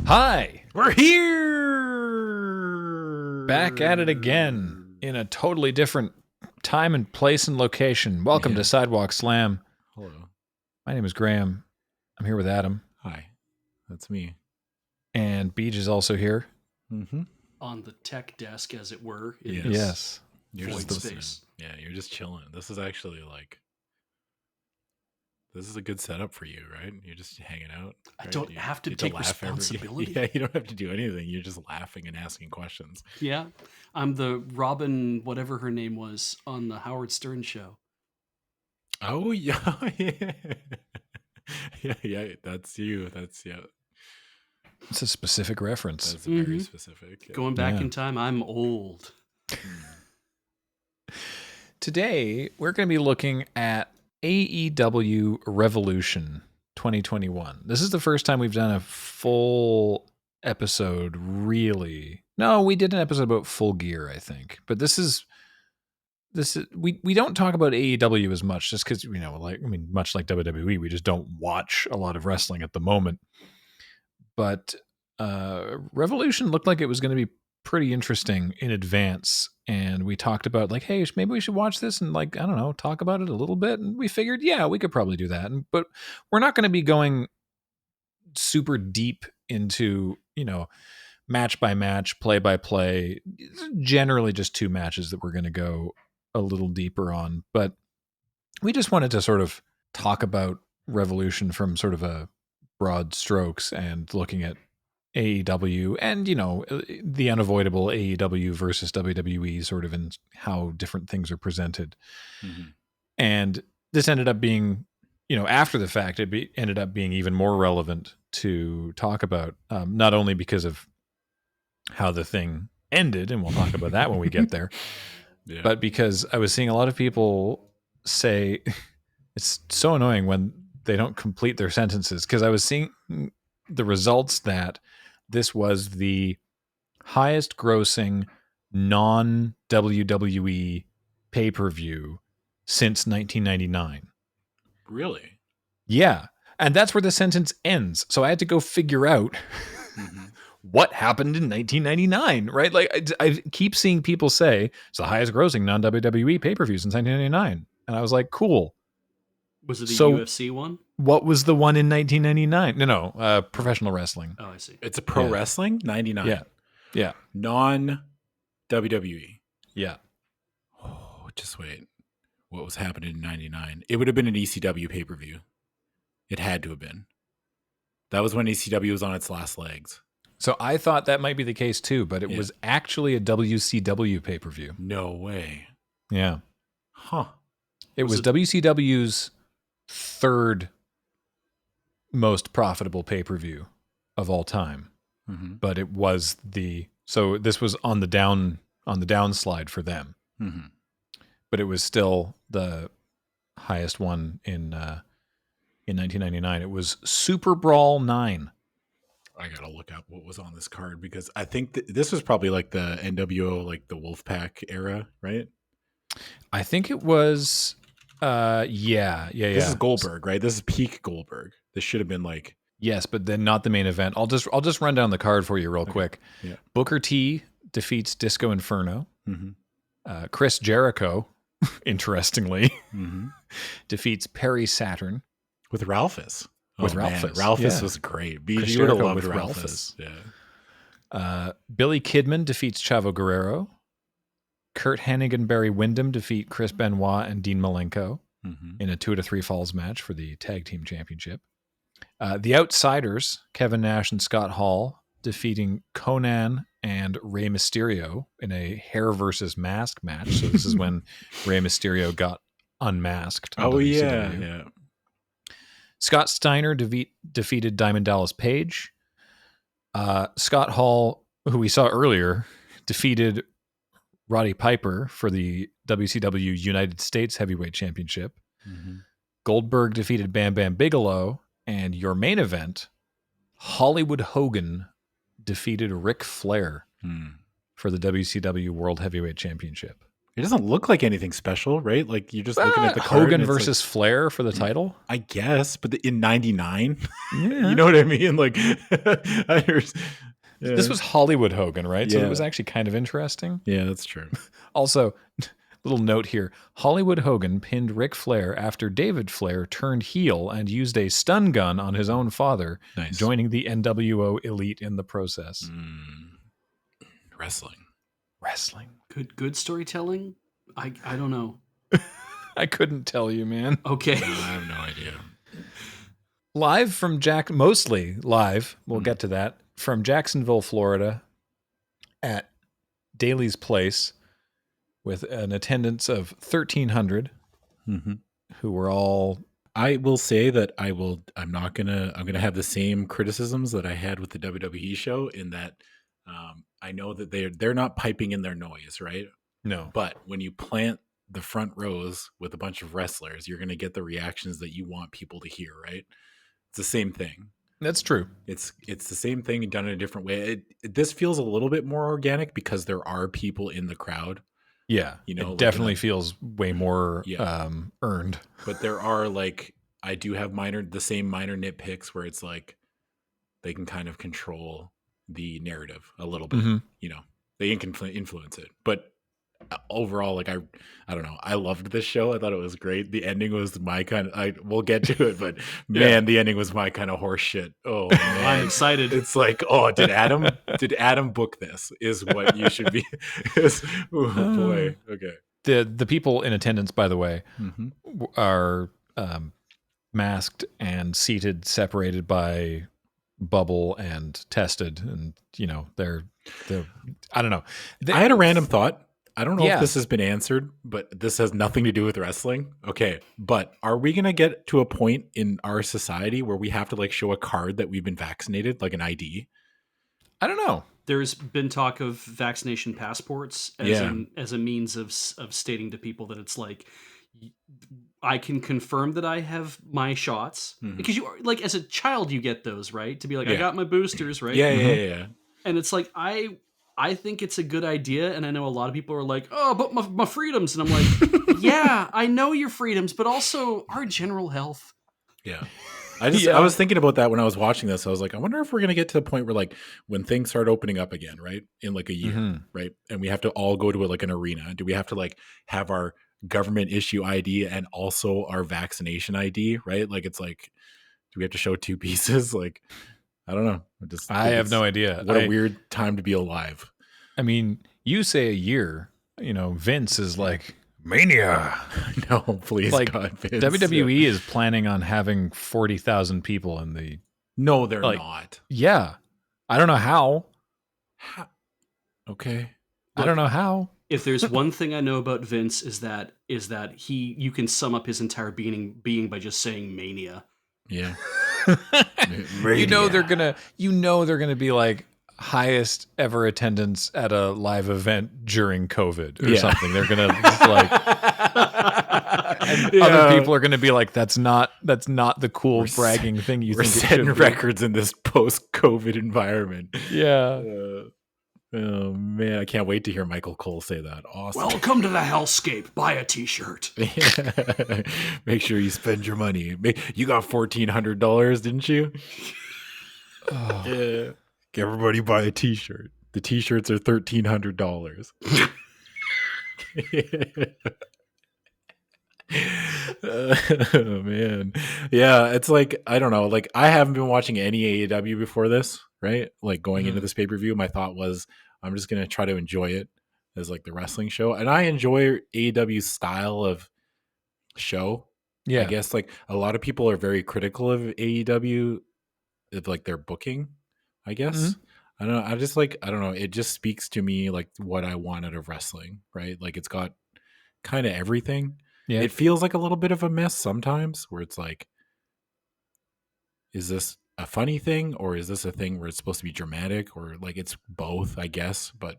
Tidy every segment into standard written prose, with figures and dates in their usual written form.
Hi! We're here! Back at it again in a totally different time and place and location. Welcome to Sidewalk Slam. Hello. My name is Graham. I'm here with Adam. Hi. That's me. And Beej is also here. Mm-hmm. On the tech desk, as it were. Yes. You're void just space. Yeah, you're just chilling. This is actually this is a good setup for you, right? You're just hanging out. I right? don't You have to get take laugh responsibility. Yeah, you don't have to do anything. You're just laughing and asking questions. Yeah. I'm the Robin, whatever her name was, on the Howard Stern show. Oh, yeah. yeah, that's you. Yeah. It's a specific reference. That's very specific. Yeah. Going back in time, I'm old. Today, we're going to be looking at AEW Revolution 2021. This is the first time we've done a full episode, really. No, we did an episode about Full Gear, I think. But this is we don't talk about AEW as much just because, much like WWE, we just don't watch a lot of wrestling at the moment. But Revolution looked like it was going to be pretty interesting in advance, and we talked about hey, maybe we should watch this and talk about it a little bit, and we figured we could probably do that, but we're not going to be going super deep into match by match, play by play. Generally just two matches that we're going to go a little deeper on, but we just wanted to sort of talk about Revolution from sort of a broad strokes and looking at AEW and, the unavoidable AEW versus WWE sort of in how different things are presented. Mm-hmm. And this ended up being, after the fact, ended up being even more relevant to talk about, not only because of how the thing ended, and we'll talk about that when we get there, but because I was seeing a lot of people say it's so annoying when they don't complete their sentences, because I was seeing the results that this was the highest grossing non-WWE pay-per-view since 1999. Really? Yeah. And that's where the sentence ends. So I had to go figure out what happened in 1999, right? I keep seeing people say it's the highest grossing non-WWE pay-per-view since 1999. And I was like, cool. Was it the UFC one? What was the one in 1999? No, professional wrestling. Oh, I see. It's a pro wrestling? 99. Yeah. Non-WWE. Yeah. Oh, just wait. What was happening in 99? It would have been an ECW pay-per-view. It had to have been. That was when ECW was on its last legs. So I thought that might be the case too, but it was actually a WCW pay-per-view. No way. Yeah. Huh. It was WCW's third most profitable pay-per-view of all time. Mm-hmm. But it was so this was on the downslide for them. Mm-hmm. But it was still the highest one in 1999. It was Super Brawl 9. I gotta look up what was on this card, because I think this was probably like the NWO, like the Wolfpack era, right? I think it was. Yeah. This is Goldberg, right? This is peak Goldberg. This should have been like. Yes, but then not the main event. I'll just run down the card for you real quick. Yeah. Booker T defeats Disco Inferno. Mm-hmm. Chris Jericho, interestingly, Mm-hmm. defeats Perry Saturn. With Ralphus. Ralphus. Ralphus was great. Chris You would have Jericho loved with Ralphus. Yeah. Billy Kidman defeats Chavo Guerrero. Kurt Hennig and Barry Windham defeat Chris Benoit and Dean Malenko in a 2 out of 3 falls match for the Tag Team Championship. The Outsiders, Kevin Nash and Scott Hall, defeating Conan and Rey Mysterio in a hair versus mask match. So this is when Rey Mysterio got unmasked. Oh, yeah. Scott Steiner defeated Diamond Dallas Page. Scott Hall, who we saw earlier, defeated Roddy Piper for the WCW United States Heavyweight Championship. Mm-hmm. Goldberg defeated Bam Bam Bigelow. And your main event, Hollywood Hogan defeated Ric Flair for the WCW World Heavyweight Championship. It doesn't look like anything special, right? Like you're just looking at the card. Hogan and it's versus Flair for the title. I guess, but in '99, Yeah. you know what I mean? Like, This was Hollywood Hogan, right? So Yeah. it was actually kind of interesting. Yeah, that's true. Also, little note here: Hollywood Hogan pinned Ric Flair after David Flair turned heel and used a stun gun on his own father, Nice. joining the NWO Elite in the process. Wrestling. Good storytelling. I don't know. I couldn't tell you, man. Okay. No, I have no idea. Live from mostly live, we'll get to that, from Jacksonville, Florida, at Daly's Place, with an attendance of 1,300, who were all. I will say that I'm gonna have the same criticisms that I had with the WWE show, in that I know that they're not piping in their noise, right? No. But when you plant the front rows with a bunch of wrestlers, you're gonna get the reactions that you want people to hear, right? It's the same thing. That's true. It's the same thing done in a different way. This feels a little bit more organic because there are people in the crowd. Yeah, You know, it like definitely feels way more earned. But there are, like, I do have the same minor nitpicks where it's like they can kind of control the narrative a little bit. You know, they can influence it. But overall, like, I don't know. I loved this show. I thought it was great. The ending was my kind of. We'll get to it, but man, the ending was my kind of horse shit. Oh man, I'm excited. It's like, oh, did Adam book this? Is what you should be. Oh boy. Okay. The people in attendance, by the way, are masked and seated, separated by bubble and tested, and you know they're I don't know. I had a random thought. I don't know Yeah. if this has been answered, but this has nothing to do with wrestling. Okay, but are we gonna get to a point in our society where we have to, like, show a card that we've been vaccinated, like an ID? I don't know. There's been talk of vaccination passports as a means of stating to people that it's like, I can confirm that I have my shots, because you are, like, as a child you get those, right, to be like, I got my boosters, right? Yeah. And it's like, I think it's a good idea, and I know a lot of people are like, oh, but my freedoms, and I'm like, yeah, I know your freedoms, but also our general health. Yeah. I was thinking about that when I was watching this. I was like, I wonder if we're going to get to the point where, like, when things start opening up again, right, in like a year, right, and we have to all go to like an arena, do we have to, like, have our government issue ID and also our vaccination ID, right? Like, it's like, do we have to show two pieces? Like, I don't know. I have no idea. What a weird time to be alive. I mean, you say a year, you know, Vince is like, mania. No, please, like, God, Vince. WWE is planning on having 40,000 people in the. No, they're like, not. Yeah. I don't know how. Okay. I don't know how. If there's one thing I know about Vince is that you can sum up his entire being by just saying mania. Yeah. You know they're gonna be like highest ever attendance at a live event during COVID or something. They're gonna just like and other people are gonna be like, that's not the cool bragging thing you We're think it setting should be. records in this post-COVID environment. Yeah. Oh man, I can't wait to hear Michael Cole say that. Awesome. Welcome to the hellscape. Buy a t-shirt. Make sure you spend your money. You got $1,400, didn't you? Oh. Yeah. Everybody buy a t-shirt. The t-shirts are $1,300. Oh man. Yeah, it's like, I don't know, like, I haven't been watching any AEW before this, right? Like, going into this pay-per-view, my thought was, I'm just gonna try to enjoy it as, like, the wrestling show. And I enjoy AEW's style of show. Yeah. I guess, like, a lot of people are very critical of AEW, of, like, their booking, I guess. I don't know. I don't know. It just speaks to me, like, what I want out of wrestling, right? Like, it's got kind of everything. Yeah. It feels like a little bit of a mess sometimes, where it's like, is this a funny thing, or is this a thing where it's supposed to be dramatic, or, like, it's both, I guess. But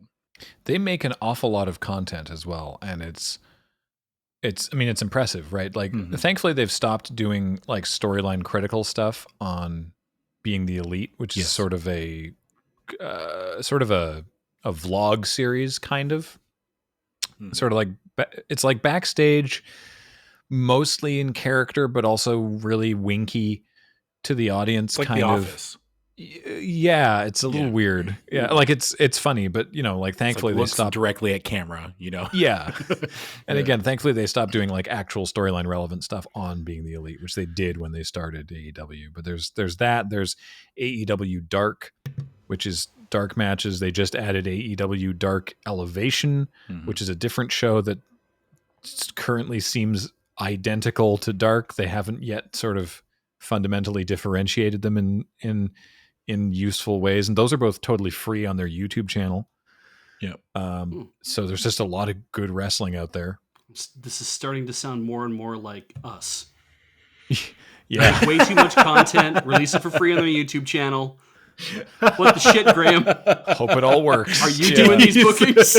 they make an awful lot of content as well, and it's I mean, it's impressive, right? Like, thankfully they've stopped doing, like, storyline critical stuff on Being the Elite, which is sort of a vlog series, kind of. Sort of like it's like backstage, mostly in character, but also really winky to the audience, like kind The of. Office. Yeah, it's a little weird. Yeah, like it's funny, but like thankfully they stopped directly at camera. Yeah, and again, thankfully they stopped doing like actual storyline relevant stuff on Being the Elite, which they did when they started AEW. But there's AEW Dark, which is dark matches. They just added AEW Dark Elevation, which is a different show that currently seems identical to Dark. They haven't yet sort of fundamentally differentiated them in useful ways, and those are both totally free on their YouTube channel. So there's just a lot of good wrestling out there. This is starting to sound more and more like us. Yeah, way too much content. Release it for free on their YouTube channel. What the shit, Graham? Hope it all works. Are you doing these bookings?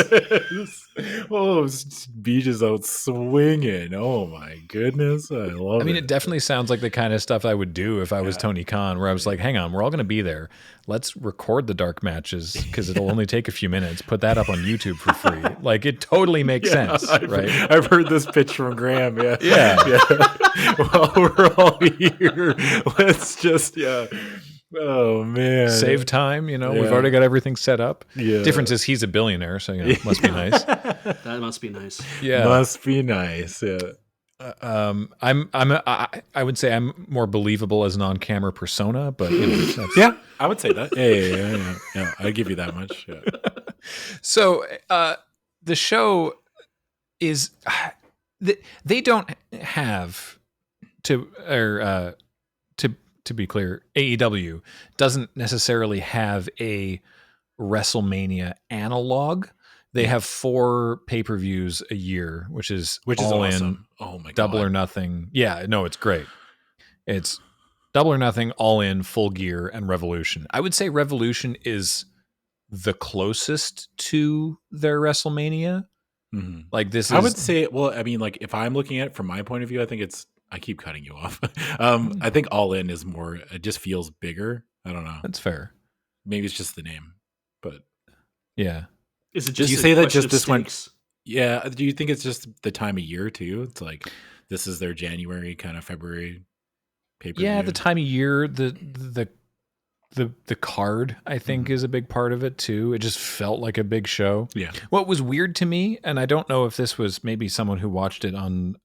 Oh, Beej is out swinging. Oh my goodness, I love it. I mean, it definitely sounds like the kind of stuff I would do if I was Tony Khan, where I was like, hang on, we're all going to be there. Let's record the dark matches because it'll only take a few minutes. Put that up on YouTube for free. Like, it totally makes sense, right? I've heard this pitch from Graham. Yeah. While we're all here, let's just, oh man, save time. We've already got everything set up. Yeah. Difference is he's a billionaire, so it must be nice. That must be nice. Yeah, must be nice. Yeah. I would say I'm more believable as an on-camera persona, but that's... yeah, I would say that. Yeah. I'd give you that much. Yeah. So the show is they don't have to be clear, AEW doesn't necessarily have a WrestleMania analog. They have 4 pay-per-views a year, which is all awesome. In, oh my god, Double or Nothing. Yeah, no, it's great. It's Double or Nothing, All In, Full Gear, and Revolution. I would say Revolution is the closest to their WrestleMania. Mm-hmm. Like this, I would say. Well, I mean, like if I'm looking at it from my point of view, I think it's. I keep cutting you off. I think All In is more. It just feels bigger. I don't know. That's fair. Maybe it's just the name, but yeah. Is it just? Do you say that just this stakes? one? Yeah. Do you think it's just the time of year too? It's like this is their January kind of February pay-per-view. Yeah, the time of year, the card I think is a big part of it too. It just felt like a big show. Yeah. What was weird to me, and I don't know if this was maybe someone who watched it on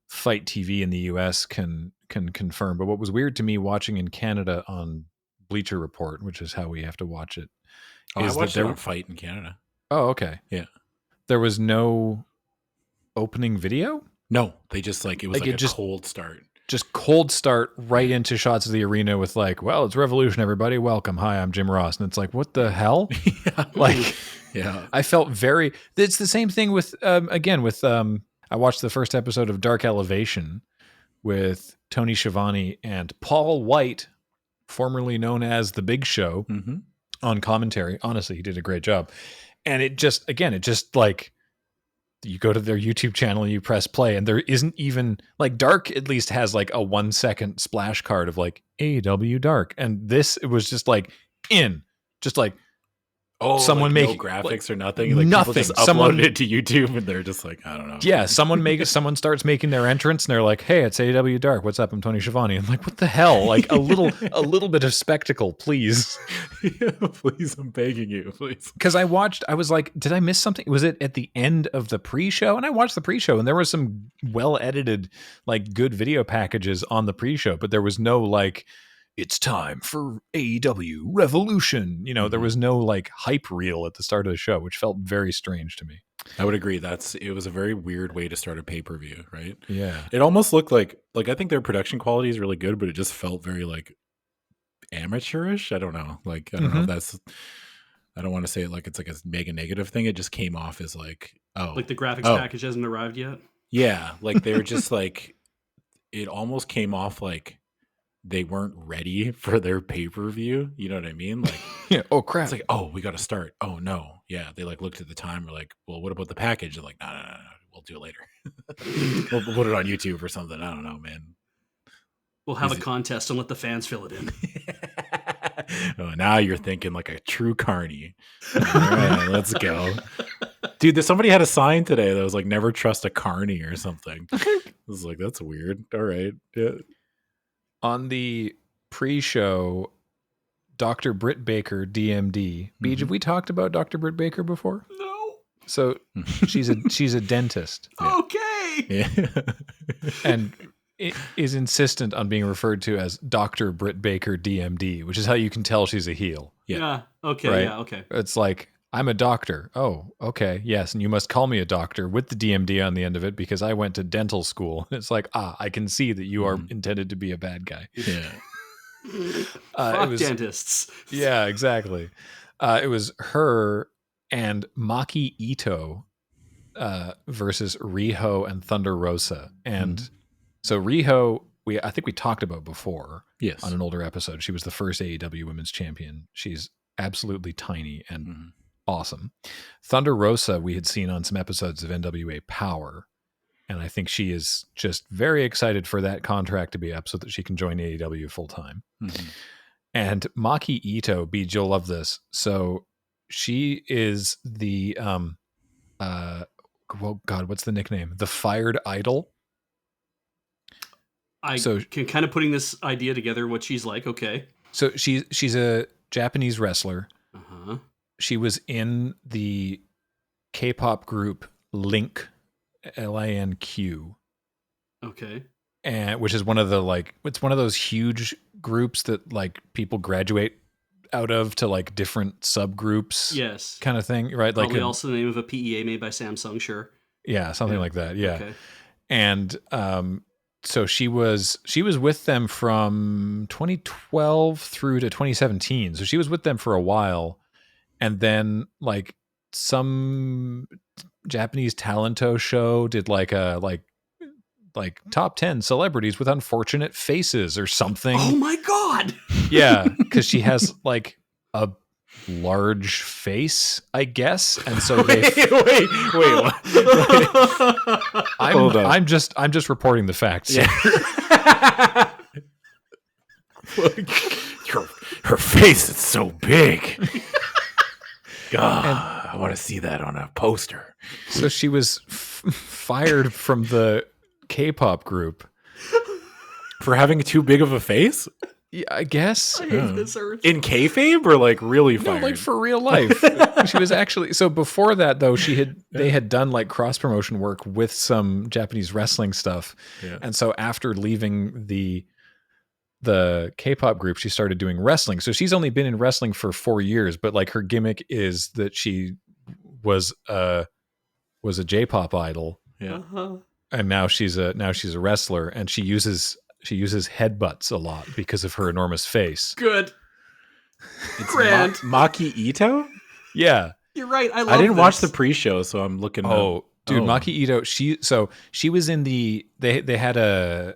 Fight TV in the US can confirm, but what was weird to me watching in Canada on Bleacher Report, which is how we have to watch it. I watched it on Fight in Canada. Oh, okay. Yeah. There was no opening video? No, they just it was a cold start. Just cold start right into shots of the arena with well, it's Revolution, everybody. Welcome. Hi, I'm Jim Ross. And it's like, what the hell? Yeah. I felt it's the same thing with, I watched the first episode of Dark Elevation with Tony Schiavone and Paul White, formerly known as The Big Show, on commentary. Honestly, he did a great job. And it just you go to their YouTube channel and you press play, and there isn't even Dark at least has a 1 second splash card of AEW Dark. And this, it was just someone making graphics or nothing. Nothing. People just uploaded it to YouTube and they're just I don't know. Yeah, someone starts making their entrance and they're like, "Hey, it's AEW Dark. What's up? I'm Tony Schiavone." I'm like, "What the hell? A little bit of spectacle, please." Yeah, please, I'm begging you, please. Because I was like, did I miss something? Was it at the end of the pre-show? And I watched the pre-show and there was some well-edited, good video packages on the pre-show, but there was no it's time for AEW Revolution. There was no hype reel at the start of the show, which felt very strange to me. I would agree. It was a very weird way to start a pay-per-view, right? Yeah. It almost looked like I think their production quality is really good, but it just felt very amateurish. I don't know. I don't know if that's, I don't want to say it it's a mega negative thing. It just came off as the graphics package hasn't arrived yet. Yeah. They were just it almost came off they weren't ready for their pay-per-view. You know what I mean? Yeah. Oh crap. It's oh, we got to start. Oh no. Yeah. They looked at the time. We're well, what about the package? They're no. We'll do it later. We'll put it on YouTube or something. I don't know, man. We'll have a contest and let the fans fill it in. Oh, now you're thinking like a true carny. All right, let's go. Dude, somebody had a sign today that was like, never trust a carny or something. I was like, that's weird. All right. Yeah. On the pre-show, Dr. Britt Baker, DMD. Beej, have we talked about Dr. Britt Baker before? No. So she's a dentist. Okay. Yeah. And it is insistent on being referred to as Dr. Britt Baker, DMD, which is how you can tell she's a heel. Yeah. Okay. Right? Yeah. Okay. It's like, I'm a doctor. Oh, okay. Yes. And you must call me a doctor with the DMD on the end of it because I went to dental school. It's like, I can see that you are intended to be a bad guy. Yeah. Fuck dentists. Yeah, exactly. It was her and Maki Ito versus Riho and Thunder Rosa. And so Riho, I think we talked about before on an older episode. She was the first AEW Women's Champion. She's absolutely tiny and awesome. Thunder Rosa we had seen on some episodes of NWA Power. And I think she is just very excited for that contract to be up so that she can join AEW full time. And Maki Ito, Beej, you'll love this. So she is the, well, God, what's the nickname? The Fired Idol. I can kind of putting this idea together, what she's like. Okay. So she's a Japanese wrestler. Uh-huh. She was in the K-pop group Link, LINQ. Okay. And which is one of the it's one of those huge groups that like people graduate out of to like different subgroups. Yes. Kind of thing, right? Probably also the name of a PEA made by Samsung, sure. Yeah, something like that. Yeah. Okay. And so she was with them from 2012 through to 2017. So she was with them for a while, and then like some Japanese talento show did like a like top 10 celebrities with unfortunate faces or something. Oh my God. Yeah, because she has like a large face, I guess, and so wait. I'm just reporting the facts. Yeah. her face is so big. God, I want to see that on a poster. So she was fired from the K-pop group for having too big of a face. Yeah, I guess. I hate this earth. In kayfabe or like really fired? No, like for real life. She was actually, so before that though, they had done like cross promotion work with some Japanese wrestling stuff. Yeah. And so after leaving the K-pop group, she started doing wrestling. So she's only been in wrestling for 4 years, but like her gimmick is that she was a J-pop idol. Yeah. Uh-huh. And now she's a wrestler, and she uses headbutts a lot because of her enormous face. Good. It's Grand. Maki Ito? Yeah. You're right. I didn't watch the pre-show, so I'm looking up. Dude, Maki Ito, she was in they had a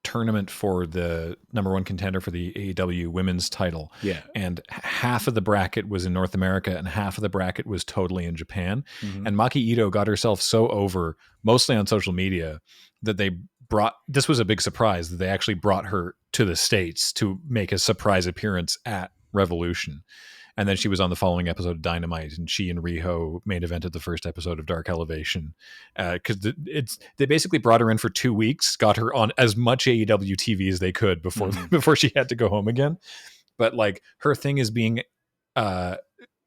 tournament for the #1 contender for the AEW women's title. Yeah. And half of the bracket was in North America and half of the bracket was totally in Japan. Mm-hmm. And Maki Ito got herself so over, mostly on social media, that this was a big surprise that they actually brought her to the States to make a surprise appearance at Revolution. And then she was on the following episode of Dynamite, and she and Riho main evented the first episode of Dark Elevation. Because they basically brought her in for 2 weeks, got her on as much AEW TV as they could before she had to go home again. But like her thing is being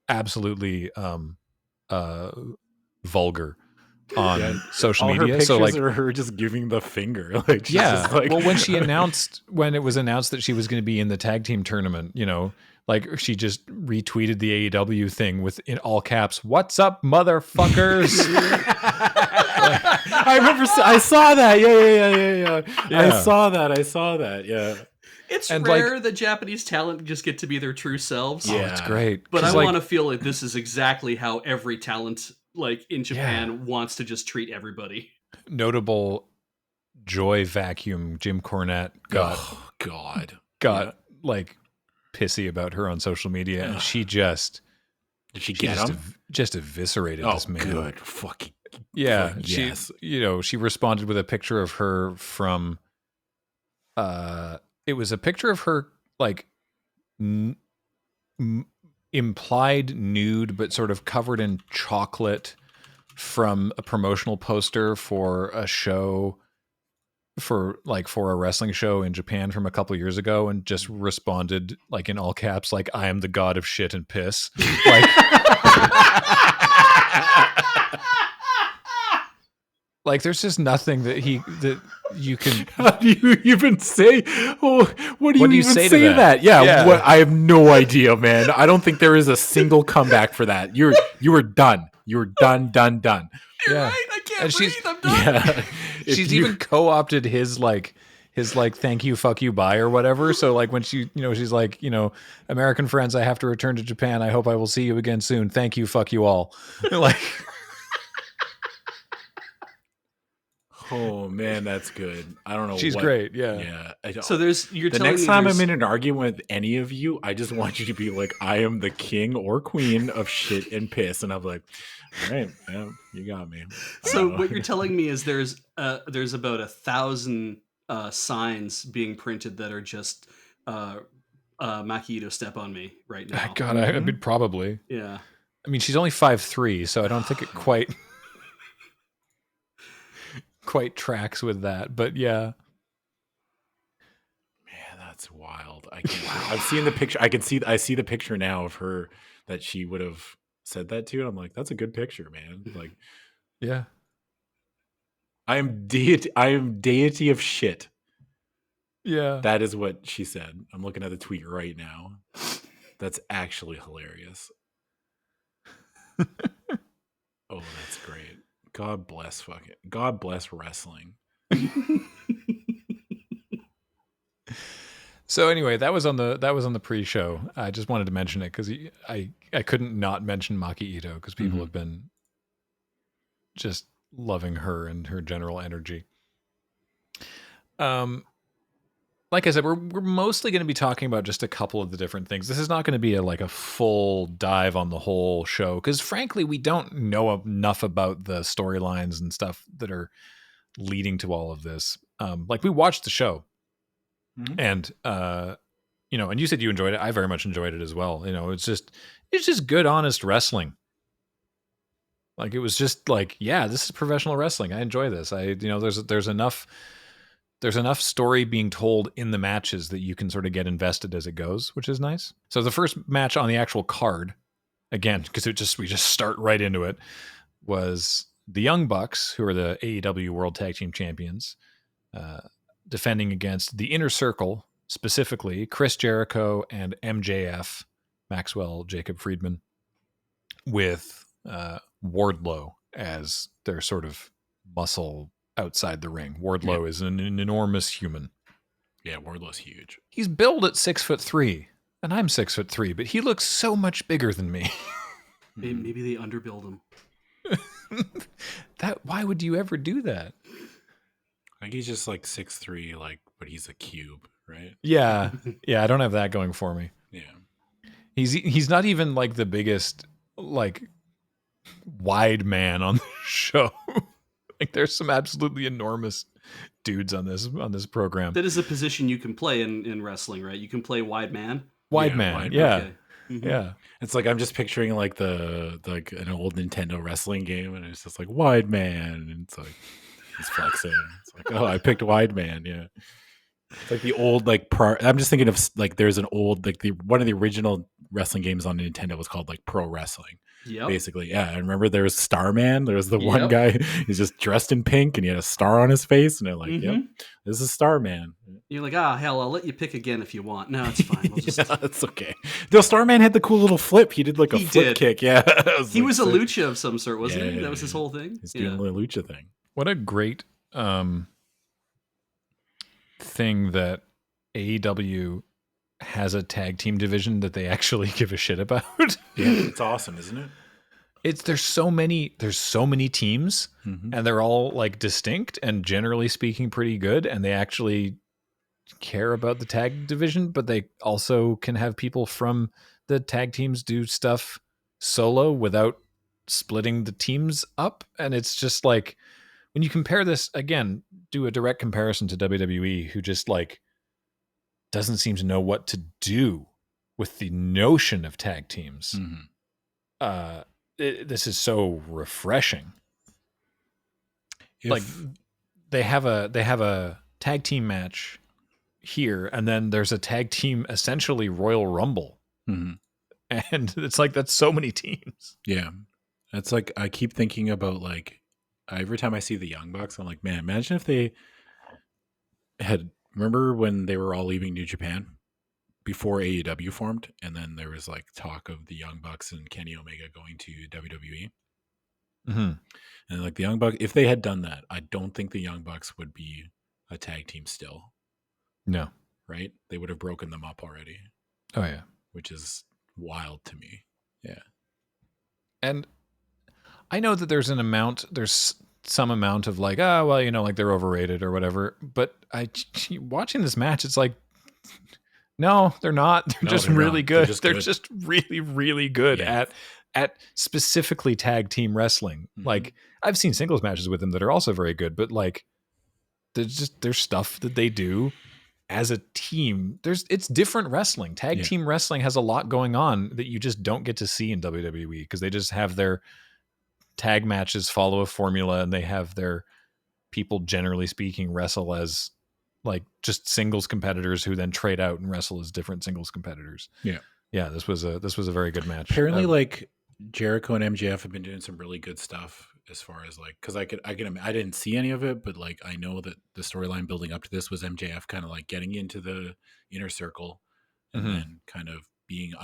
absolutely vulgar on social media. Her pictures so like are her just giving the finger. Like yeah. Well, when it was announced that she was going to be in the tag team tournament, like she just retweeted the AEW thing with in all caps, "What's up, motherfuckers?" I remember. I saw that. Yeah. I saw that. Yeah. It's rare that Japanese talent just get to be their true selves. Yeah, it's great. But I want to feel like this is exactly how every talent, like in Japan, wants to just treat everybody. Notable Joy Vacuum, Jim Cornette got like pissy about her on social media, and she just just eviscerated this man. Good fucking yes. She responded with a picture of her from it was a picture of her like implied nude but sort of covered in chocolate from a promotional poster for a show for a wrestling show in Japan from a couple years ago and just responded like in all caps, like, I am the god of shit and piss. Like, like there's just nothing that you can. How do you even say? Oh, what do you even say to that? Yeah. What, I have no idea, man. I don't think there is a single comeback for that. You were done. You were done. You're right. I can't breathe. I'm done. Yeah. She's even co-opted his thank you, fuck you, bye, or whatever. So like when she, she's like, American friends, I have to return to Japan. I hope I will see you again soon. Thank you, fuck you all. Like, oh man, that's good. I don't know. She's great. Yeah. Yeah. So you're the telling next me time I'm in an argument with any of you, I just want you to be like, I am the king or queen of shit and piss, and I'm like, all right, man, you got me. So what you're telling me is there's about 1,000 signs being printed that are just Maki Ito step on me right now. God, I mean, probably. Yeah. I mean, she's only 5'3", so I don't think it quite tracks with that. But yeah. Man, that's wild. I've seen the picture. I see the picture now of her that she would have said that to, and I'm like, that's a good picture, man. Like, yeah. I am deity of shit. Yeah. That is what she said. I'm looking at the tweet right now. That's actually hilarious. Oh, that's great. God bless wrestling. So anyway, that was on the pre-show. I just wanted to mention it because I couldn't not mention Maki Ito because people have been just loving her and her general energy. Like I said, we're mostly going to be talking about just a couple of the different things. This is not going to be a full dive on the whole show because frankly, we don't know enough about the storylines and stuff that are leading to all of this. Like we watched the show. And, and you said you enjoyed it. I very much enjoyed it as well. It's just good, honest wrestling. Like, it was just like, yeah, this is professional wrestling. I enjoy this. There's enough story being told in the matches that you can sort of get invested as it goes, which is nice. So the first match on the actual card, again, because we just start right into it, was the Young Bucks, who are the AEW World Tag Team Champions, defending against the Inner Circle, specifically Chris Jericho and MJF, Maxwell Jacob Friedman, with Wardlow as their sort of muscle outside the ring. Wardlow is an enormous human. Yeah, Wardlow's huge. He's billed at 6'3", and I'm 6'3", but he looks so much bigger than me. Maybe they underbilled him. Why would you ever do that? I think he's just like 6'3", but he's a cube, right? Yeah. Yeah, I don't have that going for me. Yeah. He's not even like the biggest wide man on the show. Like there's some absolutely enormous dudes on this program. That is a position you can play in wrestling, right? You can play wide man. Wide man. Yeah. Okay. Mm-hmm. Yeah. It's like I'm just picturing like an old Nintendo wrestling game, and it's just like wide man, and it's like he's flexing. It's like, oh, I picked wide man. Yeah. It's like the old I'm just thinking of like there's an old one of the original wrestling games on Nintendo was called like Pro Wrestling. Yeah. Basically, yeah. I remember there was Starman. There was the one guy he's just dressed in pink and he had a star on his face, and they're like, "Yep, this is Starman." You're like, hell, I'll let you pick again if you want. No, it's fine. We'll just... yeah, it's okay. The Starman had the cool little flip. He did like a flip kick. Yeah, he was a lucha of some sort, wasn't he? That was his whole thing. He's doing the lucha thing. What a great thing that AEW has a tag team division that they actually give a shit about. Yeah, it's awesome, isn't it? There's so many teams, and they're all like distinct and generally speaking pretty good, and they actually care about the tag division, but they also can have people from the tag teams do stuff solo without splitting the teams up. And it's just like, when you compare this, again, do a direct comparison to WWE, who just like doesn't seem to know what to do with the notion of tag teams. This is so refreshing. like they have a tag team match here, and then there's a tag team essentially Royal Rumble. Mm-hmm. And it's like, that's so many teams. Yeah. That's like, I keep thinking about like, every time I see the Young Bucks, I'm like, man, imagine if they remember when they were all leaving New Japan before AEW formed? And then there was like talk of the Young Bucks and Kenny Omega going to WWE. Mm-hmm. And like the Young Bucks, if they had done that, I don't think the Young Bucks would be a tag team still. No. Right? They would have broken them up already. Oh, yeah. Which is wild to me. Yeah. And I know that there's some amount of like, well, like they're overrated or whatever. But watching this match, it's like, no, they're not. They're just really good. They're just really, really good at specifically tag team wrestling. Mm-hmm. Like, I've seen singles matches with them that are also very good, but like, there's stuff that they do as a team. It's different wrestling. Tag team wrestling has a lot going on that you just don't get to see in WWE, because they just have their tag matches follow a formula, and they have their people, generally speaking, wrestle as like just singles competitors who then trade out and wrestle as different singles competitors. Yeah. This was a very good match. Apparently, like Jericho and MJF have been doing some really good stuff as far as like, because I didn't see any of it, but like I know that the storyline building up to this was MJF kind of like getting into the inner circle and then kind of being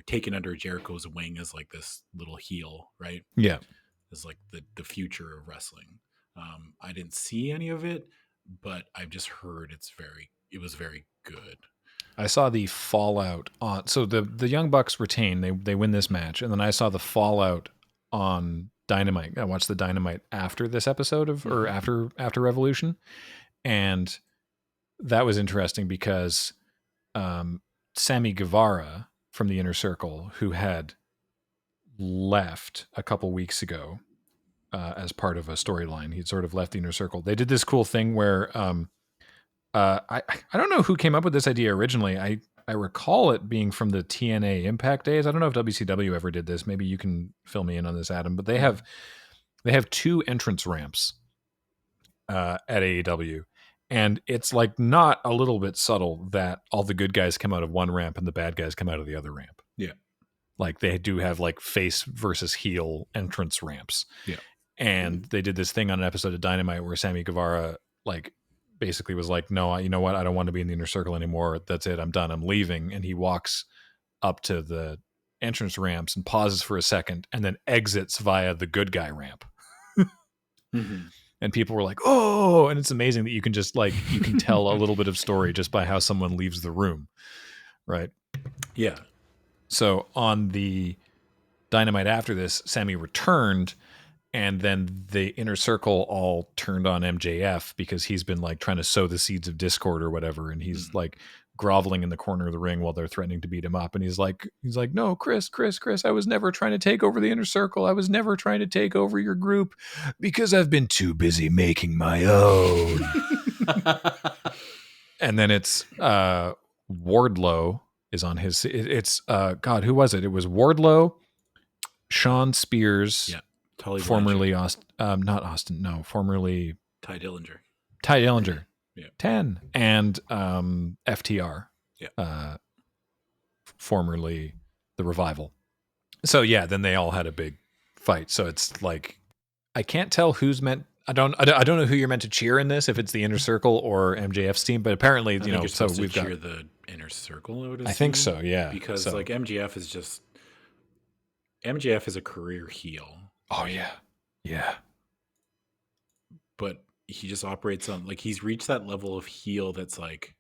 taken under Jericho's wing as like this little heel, right? Yeah, as like the future of wrestling. I didn't see any of it, but I've just heard it was very good. I saw the fallout on, so the Young Bucks retain, they win this match, and then I saw the fallout on Dynamite. I watched the Dynamite after this episode or after Revolution, and that was interesting because Sammy Guevara from the Inner Circle, who had left a couple weeks ago as part of a storyline, he'd sort of left the Inner Circle. They did this cool thing where I don't know who came up with this idea originally. I recall it being from the TNA Impact days. I don't know if WCW ever did this. Maybe you can fill me in on this, Adam. But they have 2 entrance ramps at AEW, and it's like not a little bit subtle that all the good guys come out of one ramp and the bad guys come out of the other ramp. Yeah, like they do have like face versus heel entrance ramps. Yeah, and they did this thing on an episode of Dynamite where Sammy Guevara like basically was like, no, you know what? I don't want to be in the Inner Circle anymore. That's it. I'm done. I'm leaving. And he walks up to the entrance ramps and pauses for a second and then exits via the good guy ramp. And people were like, oh, and it's amazing that you can just like, you can tell a little bit of story just by how someone leaves the room. Right. Yeah. So on the Dynamite after this, Sammy returned, and then the Inner Circle all turned on MJF because he's been like trying to sow the seeds of discord or whatever. And he's like groveling in the corner of the ring while they're threatening to beat him up. And he's like, no, Chris, I was never trying to take over the Inner Circle. I was never trying to take over your group because I've been too busy making my own. And then it's Wardlow is on his, it's God, who was it? It was Wardlow, Sean Spears. Yeah. Tully formerly formerly Ty Dillinger. Yeah. 10 and FTR. Yeah. Formerly the Revival. So yeah, then they all had a big fight. So it's like I can't tell who's meant. I don't know who you're meant to cheer in this, if it's the Inner Circle or MJF's team, but apparently so we've got the Inner Circle. I think so, yeah. Because like MJF is a career heel. Oh yeah. Yeah. But he just operates on like he's reached that level of heel that's like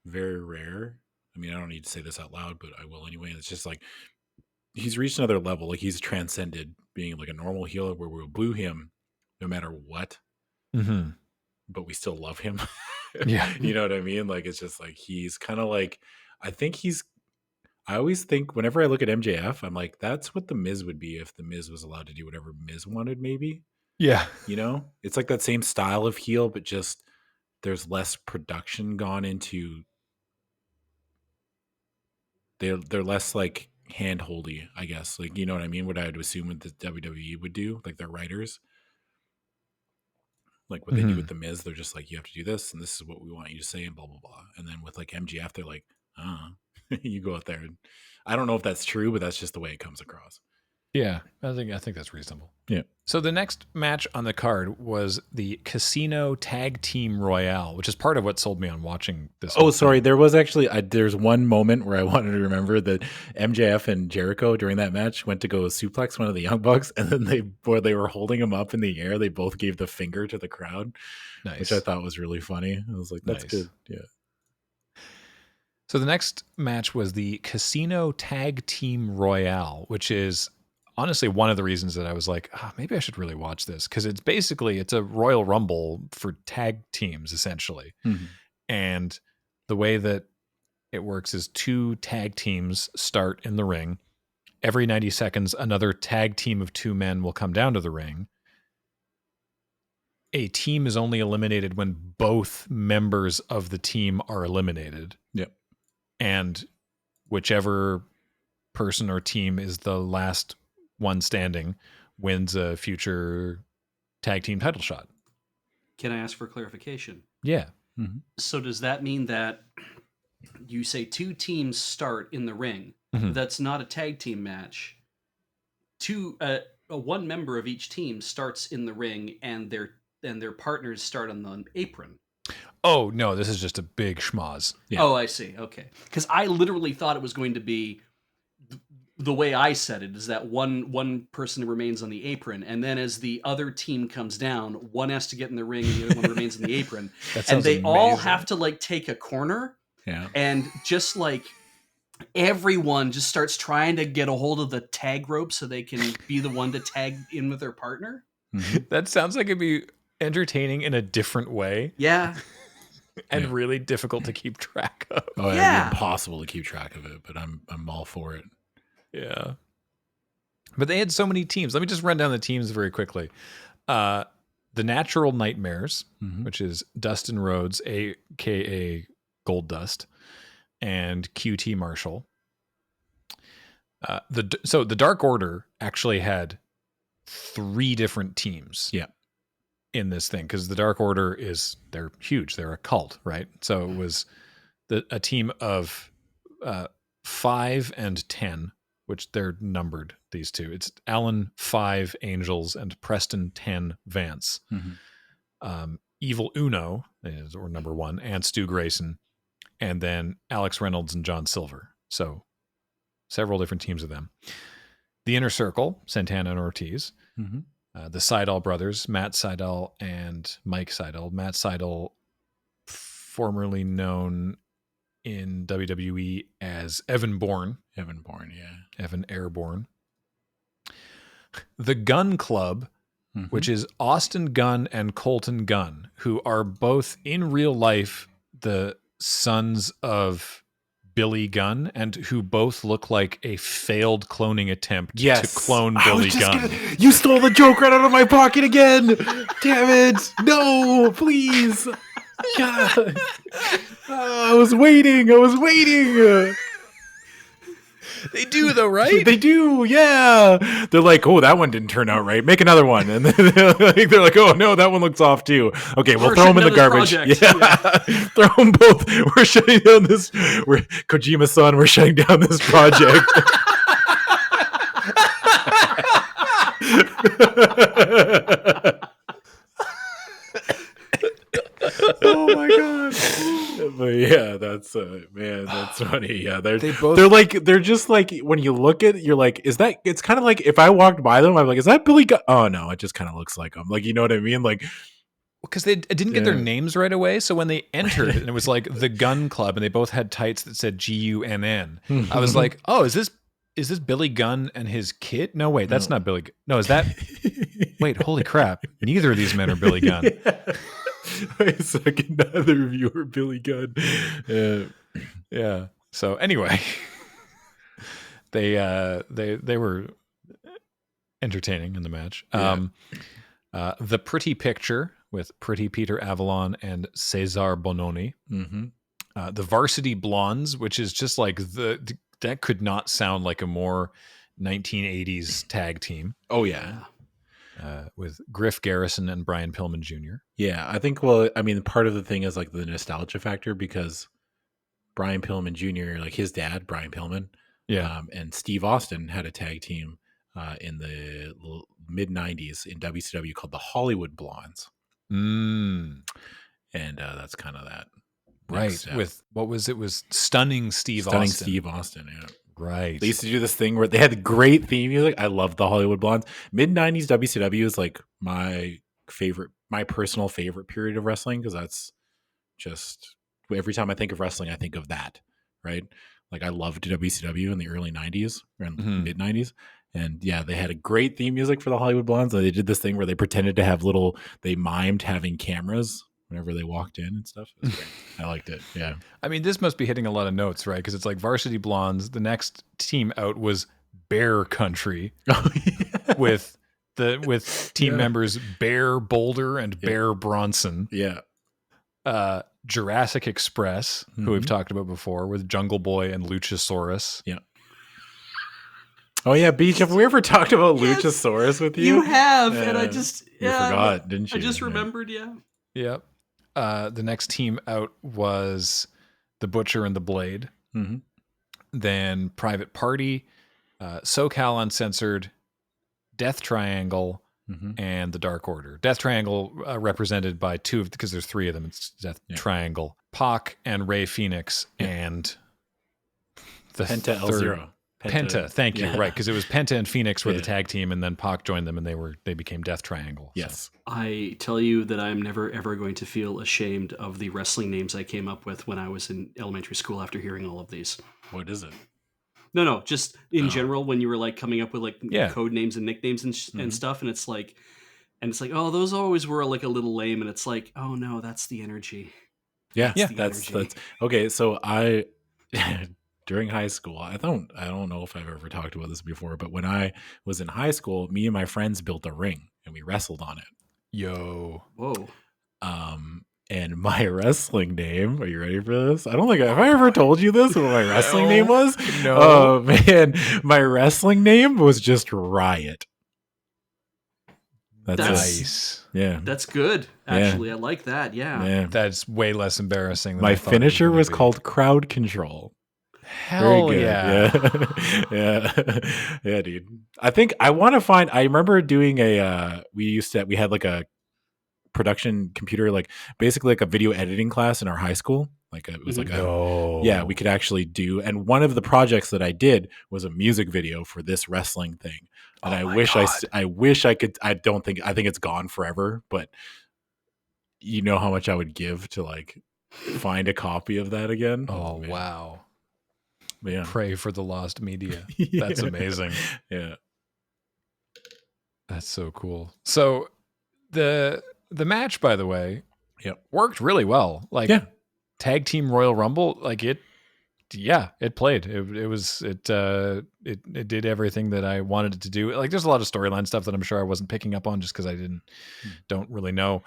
very rare. I mean, I don't need to say this out loud, but I will anyway. It's just like he's reached another level. Like he's transcended being like a normal heel where we'll boo him no matter what. Mm-hmm. But we still love him. Yeah. You know what I mean? Like it's just like he's kind of like I always think whenever I look at MJF, I'm like, that's what The Miz would be if The Miz was allowed to do whatever Miz wanted, maybe. Yeah. You know? It's like that same style of heel, but just there's less production gone into. They're less like hand-holdy, I guess. Like, you know what I mean? What I would assume what the WWE would do, like their writers. Like what they do with the Miz, they're just like, you have to do this, and this is what we want you to say, and blah blah blah. And then with like MGF, they're like, you go out there. And I don't know if that's true, but that's just the way it comes across. Yeah, I think that's reasonable. Yeah. So the next match on the card was the Casino Tag Team Royale, which is part of what sold me on watching this. Oh, sorry. There was actually there's one moment where I wanted to remember that MJF and Jericho during that match went to go suplex one of the Young Bucks, and then they were holding him up in the air. They both gave the finger to the crowd, which I thought was really funny. I was like, that's good. Yeah. So the next match was the Casino Tag Team Royale, which is honestly one of the reasons that I was like, maybe I should really watch this, because it's a Royal Rumble for tag teams essentially. Mm-hmm. And the way that it works is 2 tag teams start in the ring. Every 90 seconds, another tag team of 2 men will come down to the ring. A team is only eliminated when both members of the team are eliminated. Yep. And whichever person or team is the last one standing wins a future tag team title shot. Can I ask for clarification? Yeah. Mm-hmm. So does that mean that you say 2 teams start in the ring? Mm-hmm. That's not a tag team match. One member of each team starts in the ring, and their partners start on the apron. Oh no, this is just a big schmoz. Yeah. Oh, I see. Okay, because I literally thought it was going to be the way I said it, is that one person remains on the apron, and then as the other team comes down, one has to get in the ring and the other one remains in the apron. And they all have to like take a corner. Yeah. And just like everyone just starts trying to get a hold of the tag rope so they can be the one to tag in with their partner. Mm-hmm. That sounds like it'd be entertaining in a different way. Yeah. And really difficult to keep track of. Oh, yeah. It'd be impossible to keep track of it, but I'm all for it. Yeah. But they had so many teams. Let me just run down the teams very quickly. The Natural Nightmares, which is Dustin Rhodes, a.k.a. Gold Dust, and QT Marshall. So the Dark Order actually had 3 different teams. Yeah. In this thing, because the Dark Order they're huge. They're a cult, right? So it was a team of 5 and 10, which they're numbered, these 2. It's Alan 5 Angels and Preston 10 Vance. Mm-hmm. Evil Uno or number 1, and Stu Grayson, and then Alex Reynolds and John Silver. So several different teams of them. The Inner Circle, Santana and Ortiz. Mm-hmm. The Seidel brothers, Matt Seidel and Mike Seidel. Matt Seidel, formerly known in WWE as Evan Bourne. Evan Bourne, yeah. Evan Airborne. The Gun Club, which is Austin Gunn and Colton Gunn, who are both in real life the sons of Billy Gunn, and who both look like a failed cloning attempt to clone Billy Gunn. You stole the joke right out of my pocket again! Damn it! No, please! God. I was waiting! They do though, right? They do, yeah. They're like, oh, that one didn't turn out right. Make another one. And then they're like, oh no, that one looks off too. Okay, we'll throw them in the garbage. Yeah. Throw them both. We're shutting down this. Kojima-san, we're shutting down this project. Oh my god. But yeah, that's that's funny. Yeah, they're just like, when you look at it, you're like, is that, it's kind of like if I walked by them, I'm like, is that Billy Gunn? Oh no, it just kind of looks like him. Like, you know what I mean? Like, because they didn't get their names right away, so when they entered and it was like the Gun Club, and they both had tights that said GUNN, I was like, oh, is this Billy Gunn and his kid? No, wait, that's not Billy. No, is that? Wait, holy crap! Neither of these men are Billy Gunn. Yeah. Wait a second, neither of you are Billy Gunn. Yeah. So anyway, they were entertaining in the match. Yeah. The Pretty Picture with Pretty Peter Avalon and Cesar Bononi. The Varsity Blondes, which is just like that could not sound like a more 1980s tag team. Oh yeah. with Griff Garrison and Brian Pillman Jr. Yeah, I think. Well, I mean, part of the thing is like the nostalgia factor because Brian Pillman Jr., like his dad, Brian Pillman, and Steve Austin had a tag team in the mid '90s in WCW called the Hollywood Blondes. And that's kind of that. Right. With what was it? Was Stunning Steve Austin. Steve Austin, yeah. Right. They used to do this thing where they had great theme music. I loved the Hollywood Blondes. Mid '90s WCW is like my personal favorite period of wrestling because that's just every time I think of wrestling, I think of that, right? Like I loved WCW in the early '90s or mid '90s, and yeah, they had a great theme music for the Hollywood Blondes. They did this thing where they pretended to have they mimed having cameras whenever they walked in and stuff. It was great. I liked it. Yeah. I mean, this must be hitting a lot of notes, right? Because it's like Varsity Blondes. The next team out was Bear Country with team members Bear Boulder and Bear Bronson. Yeah. Jurassic Express, who we've talked about before, with Jungle Boy and Luchasaurus. Yeah. Oh yeah, Beej. Have we ever talked about Luchasaurus with you? You have, and I just forgot, didn't you? I just remembered. Yeah. Yep. The next team out was the Butcher and the Blade. Then Private Party, SoCal Uncensored, Death Triangle, and the Dark Order. Death Triangle represented by two because there's three of them. It's Death Triangle. Pac and Ray Phoenix and the Penta L0. Penta, thank you. Right, because it was Penta and Phoenix were the tag team, and then Pac joined them, and they became Death Triangle. Yes. So. I tell you that I'm never ever going to feel ashamed of the wrestling names I came up with when I was in elementary school after hearing all of these. What is it? No, just in general when you were like coming up with like code names and nicknames and stuff, and it's like, oh, those always were like a little lame, and it's like, oh no, that's the energy. Yeah, that's okay. So I. During high school, I don't know if I've ever talked about this before, but when I was in high school, me and my friends built a ring and we wrestled on it. Yo. Whoa. And my wrestling name, are you ready for this? I don't think have I ever told you this, what my wrestling name was? No. Oh man, my wrestling name was just Riot. That's nice. Yeah. That's good. Actually, I like that. Yeah. That's way less embarrassing than my finisher was called Crowd Control. Hell yeah. Yeah, dude. I think I want to find. I remember doing we had like a production computer, like basically like a video editing class in our high school. Like it was like we could actually do. And one of the projects that I did was a music video for this wrestling thing. And I wish I could. I think it's gone forever. But you know how much I would give to like find a copy of that again. Oh man. Wow. Yeah. Pray for the lost media. That's amazing. Yeah. That's so cool. So the match, by the way, worked really well. Like Tag Team Royal Rumble, like it played. It did everything that I wanted it to do. Like there's a lot of storyline stuff that I'm sure I wasn't picking up on just because I don't really know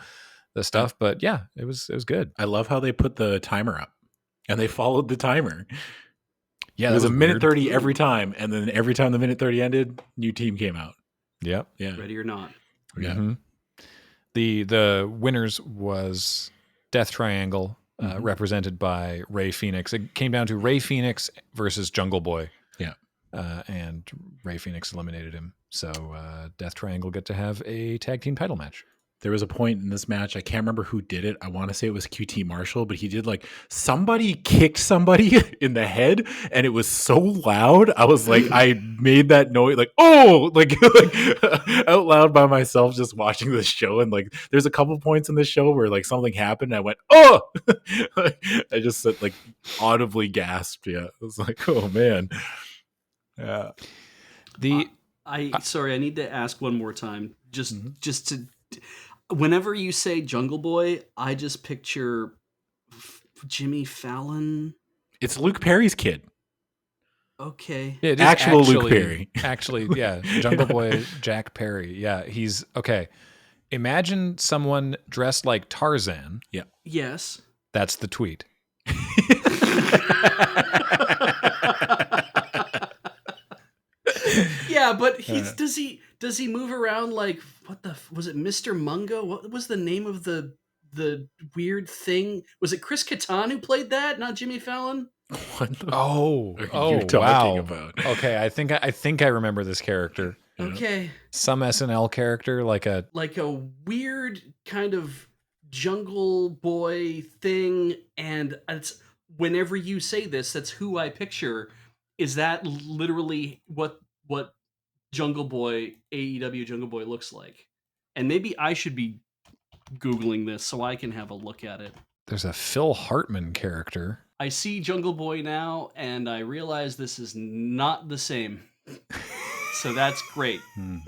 the stuff. But yeah, it was good. I love how they put the timer up and they followed the timer. Yeah, it was a minute 30 every time, and then every time the minute 30 ended, new team came out. Yep. Yeah. Ready or not. Yeah. Mm-hmm. The winners was Death Triangle, represented by Ray Phoenix. It came down to Ray Phoenix versus Jungle Boy. Yeah. And Ray Phoenix eliminated him. So Death Triangle get to have a tag team title match. There was a point in this match, I can't remember who did it. I want to say it was QT Marshall, but he did like somebody kicked somebody in the head and it was so loud. I was like, I made that noise like, oh, like out loud by myself just watching the show. And like, there's a couple points in the show where like something happened and I went, oh, I just like audibly gasped. Yeah. I was like, oh man. Yeah. Sorry, I need to ask one more time. Just to, whenever you say Jungle Boy, I just picture Jimmy Fallon. It's Luke Perry's kid. Okay. Yeah, actually Luke Perry. Actually, yeah. Jungle Boy Jack Perry. Yeah, he's okay. Imagine someone dressed like Tarzan. Yeah. Yes. That's the tweet. Yeah, but does he move around like was it Mr. Mungo? What was the name of the weird thing? Was it Chris Kattan who played that, not Jimmy Fallon? What the Oh, are you talking about? Okay, I think I remember this character. Okay. Some SNL character, like a weird kind of jungle boy thing, and it's whenever you say this, that's who I picture. Is that literally what Jungle Boy, AEW Jungle Boy looks like? And maybe I should be Googling this so I can have a look at it. There's a Phil Hartman character. I see Jungle Boy now, and I realize this is not the same. So that's great.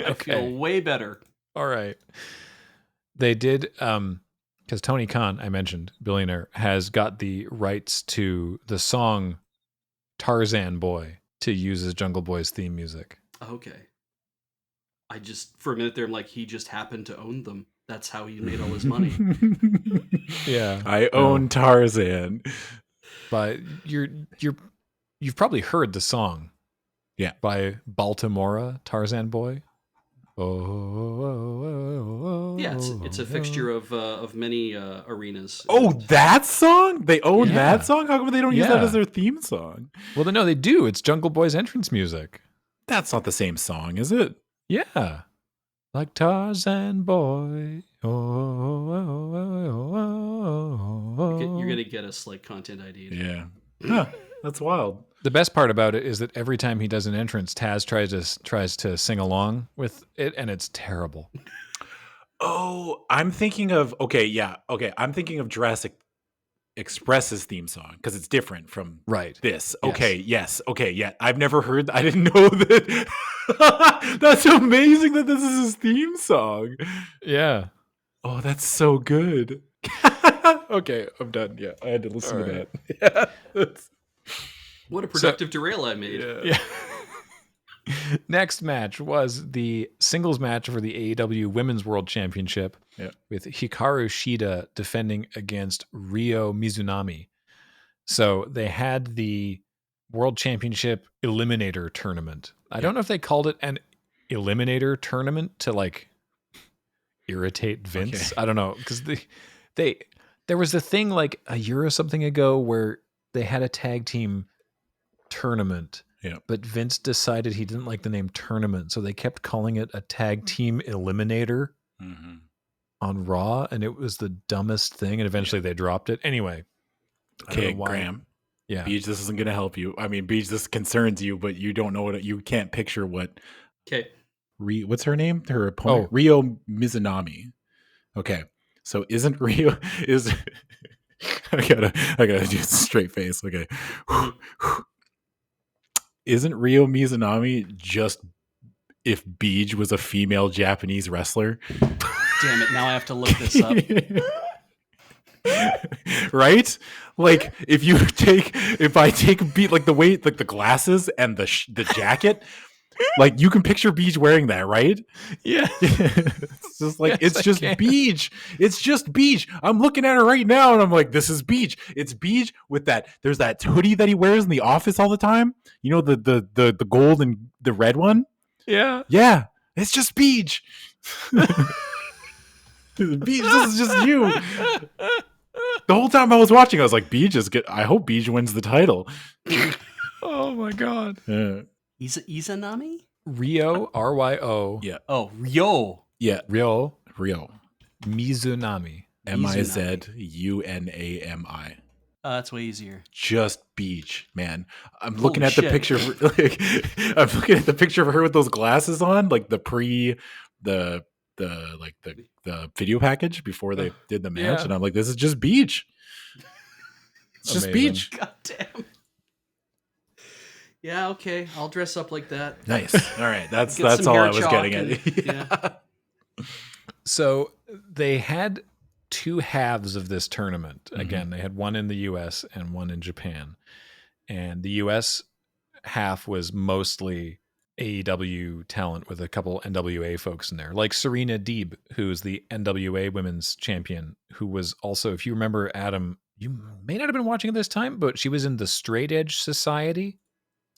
I feel way better. All right. They did, because Tony Khan, I mentioned, billionaire, has got the rights to the song Tarzan Boy to use as Jungle Boy's theme music. Okay. I just, for a minute there, I'm like, he just happened to own them. That's how he made all his money. Yeah. I own Tarzan. But you've probably heard the song. Yeah. By Baltimora, Tarzan Boy. Yeah, it's a fixture of many arenas. Oh, that song? They own that song? How come they don't use that as their theme song? Well, no, they do. It's Jungle Boy's entrance music. That's not the same song, is it? Yeah. Like Tarzan Boy. You're going to get us like content ID. Yeah. Huh, that's wild. The best part about it is that every time he does an entrance, Taz tries to sing along with it, and it's terrible. Oh, I'm thinking of I'm thinking of Jurassic Express's theme song because it's different from this. Okay, yes. Okay, yeah. I've never heard. I didn't know that. That's amazing that this is his theme song. Yeah. Oh, that's so good. Okay, I'm done. Yeah, I had to listen to that. Yeah. What a productive derail I made. Yeah. Next match was the singles match for the AEW Women's World Championship with Hikaru Shida defending against Ryo Mizunami. So they had the World Championship Eliminator Tournament. I don't know if they called it an Eliminator Tournament to like irritate Vince. I don't know, because there was a thing like a year or something ago where they had a tag team tournament. Yeah. But Vince decided he didn't like the name tournament, so they kept calling it a tag team eliminator on Raw, and it was the dumbest thing, and eventually they dropped it. Anyway. Okay, Graham. Yeah. Beej, this isn't going to help you. I mean, Beej, this concerns you, but you don't know what you can't picture what. Okay. What's her name? Her opponent? Ryo Mizunami. Okay. So isn't Ryo is I gotta do a straight face. Okay. Isn't Ryo Mizunami just if Beej was a female Japanese wrestler? Damn it, now I have to look this up. Right? Like if I take Beej, like the way, like the glasses and the jacket, like you can picture Beej wearing that, right? Yeah. It's just like, it's just Beej. It's just Beej. I'm looking at her right now and I'm like, this is Beej. It's Beej with that. There's that hoodie that he wears in the office all the time. You know, the gold and the red one? Yeah. Yeah. It's just Beej. Beej, this is just you. The whole time I was watching, I was like, Beej is good. I hope Beej wins the title. Oh my God. Yeah. Izanami? Ryo, Ryo. Yeah. Oh, Ryo. Yeah. Ryo Mizunami. Mizunami. That's way easier. Just Beej, man. I'm looking at the picture. I'm looking at the picture of her with those glasses on, like the video package before they did the match, and I'm like, this is just Beej. It's just Beej. God damn. Yeah, okay. I'll dress up like that. Nice. All right. That's all I was getting at. Yeah. So they had two halves of this tournament. Again, they had one in the US and one in Japan. And the US half was mostly AEW talent with a couple NWA folks in there, like Serena Deeb, who's the NWA Women's Champion, who was also, if you remember, Adam, you may not have been watching at this time, but she was in the Straight Edge Society.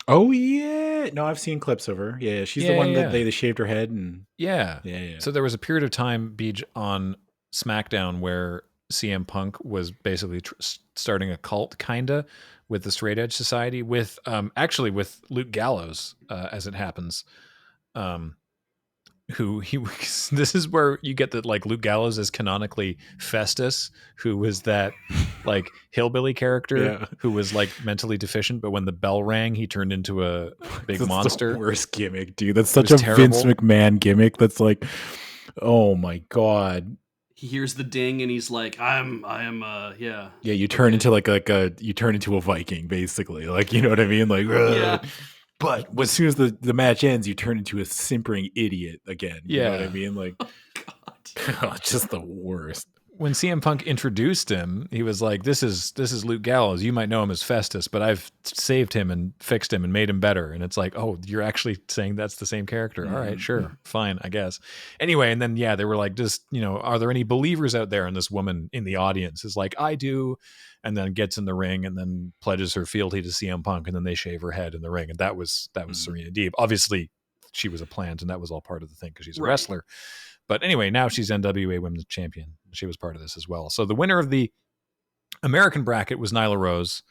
Oh yeah, yeah, no, I've seen clips of her. Yeah, she's the one that they shaved her head and yeah. Yeah. So there was a period of time, Beej, on SmackDown where CM Punk was basically starting a cult, kinda, with the Straight Edge Society, with actually with Luke Gallows, as it happens. Who he this is where you get that, like, Luke Gallows is canonically Festus, who was that like hillbilly character who was like mentally deficient, but when the bell rang he turned into a big That's monster. the worst gimmick, dude. That's such a terrible Vince McMahon gimmick. That's like, oh my god. He hears the ding and he's like, I am yeah, you turn into you turn into a Viking, basically, like, you know what I mean, like, yeah. But as soon as the match ends, you turn into a simpering idiot again. You know what I mean? Like, oh, God. Just the worst. When CM Punk introduced him, he was like, this is Luke Gallows. You might know him as Festus, but I've saved him and fixed him and made him better. And it's like, oh, you're actually saying that's the same character. Mm-hmm. All right, sure. Fine, I guess. Anyway, and then, they were like, just, are there any believers out there? And this woman in the audience is like, I do. And then gets in the ring and then pledges her fealty to CM Punk. And then they shave her head in the ring. And that was Serena Deeb. Obviously, she was a plant and that was all part of the thing because she's a wrestler. But anyway, now she's NWA Women's Champion. She was part of this as well. So the winner of the American bracket was Nyla Rose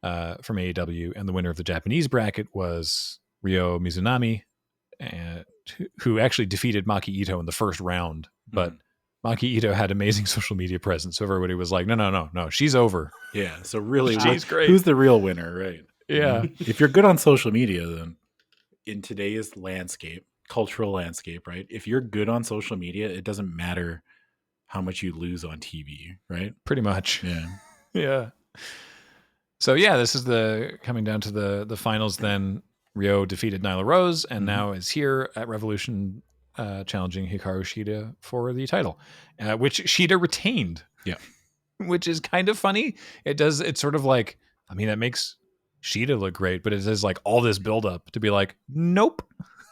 from AEW, and the winner of the Japanese bracket was Ryo Mizunami, who actually defeated Maki Ito in the first round. But Maki Ito had amazing social media presence, so everybody was like, no, she's over. Yeah, so really, she's great. Who's the real winner, right? Yeah. If you're good on social media, then in today's cultural landscape, right? If you're good on social media, it doesn't matter how much you lose on TV, right? Pretty much. Yeah. Yeah. So this is coming down to the finals then. Ryo defeated Nyla Rose and now is here at Revolution challenging Hikaru Shida for the title, which Shida retained. Yeah. Which is kind of funny. It's sort of like, that makes Shida look great, but it is like all this buildup to be like, nope.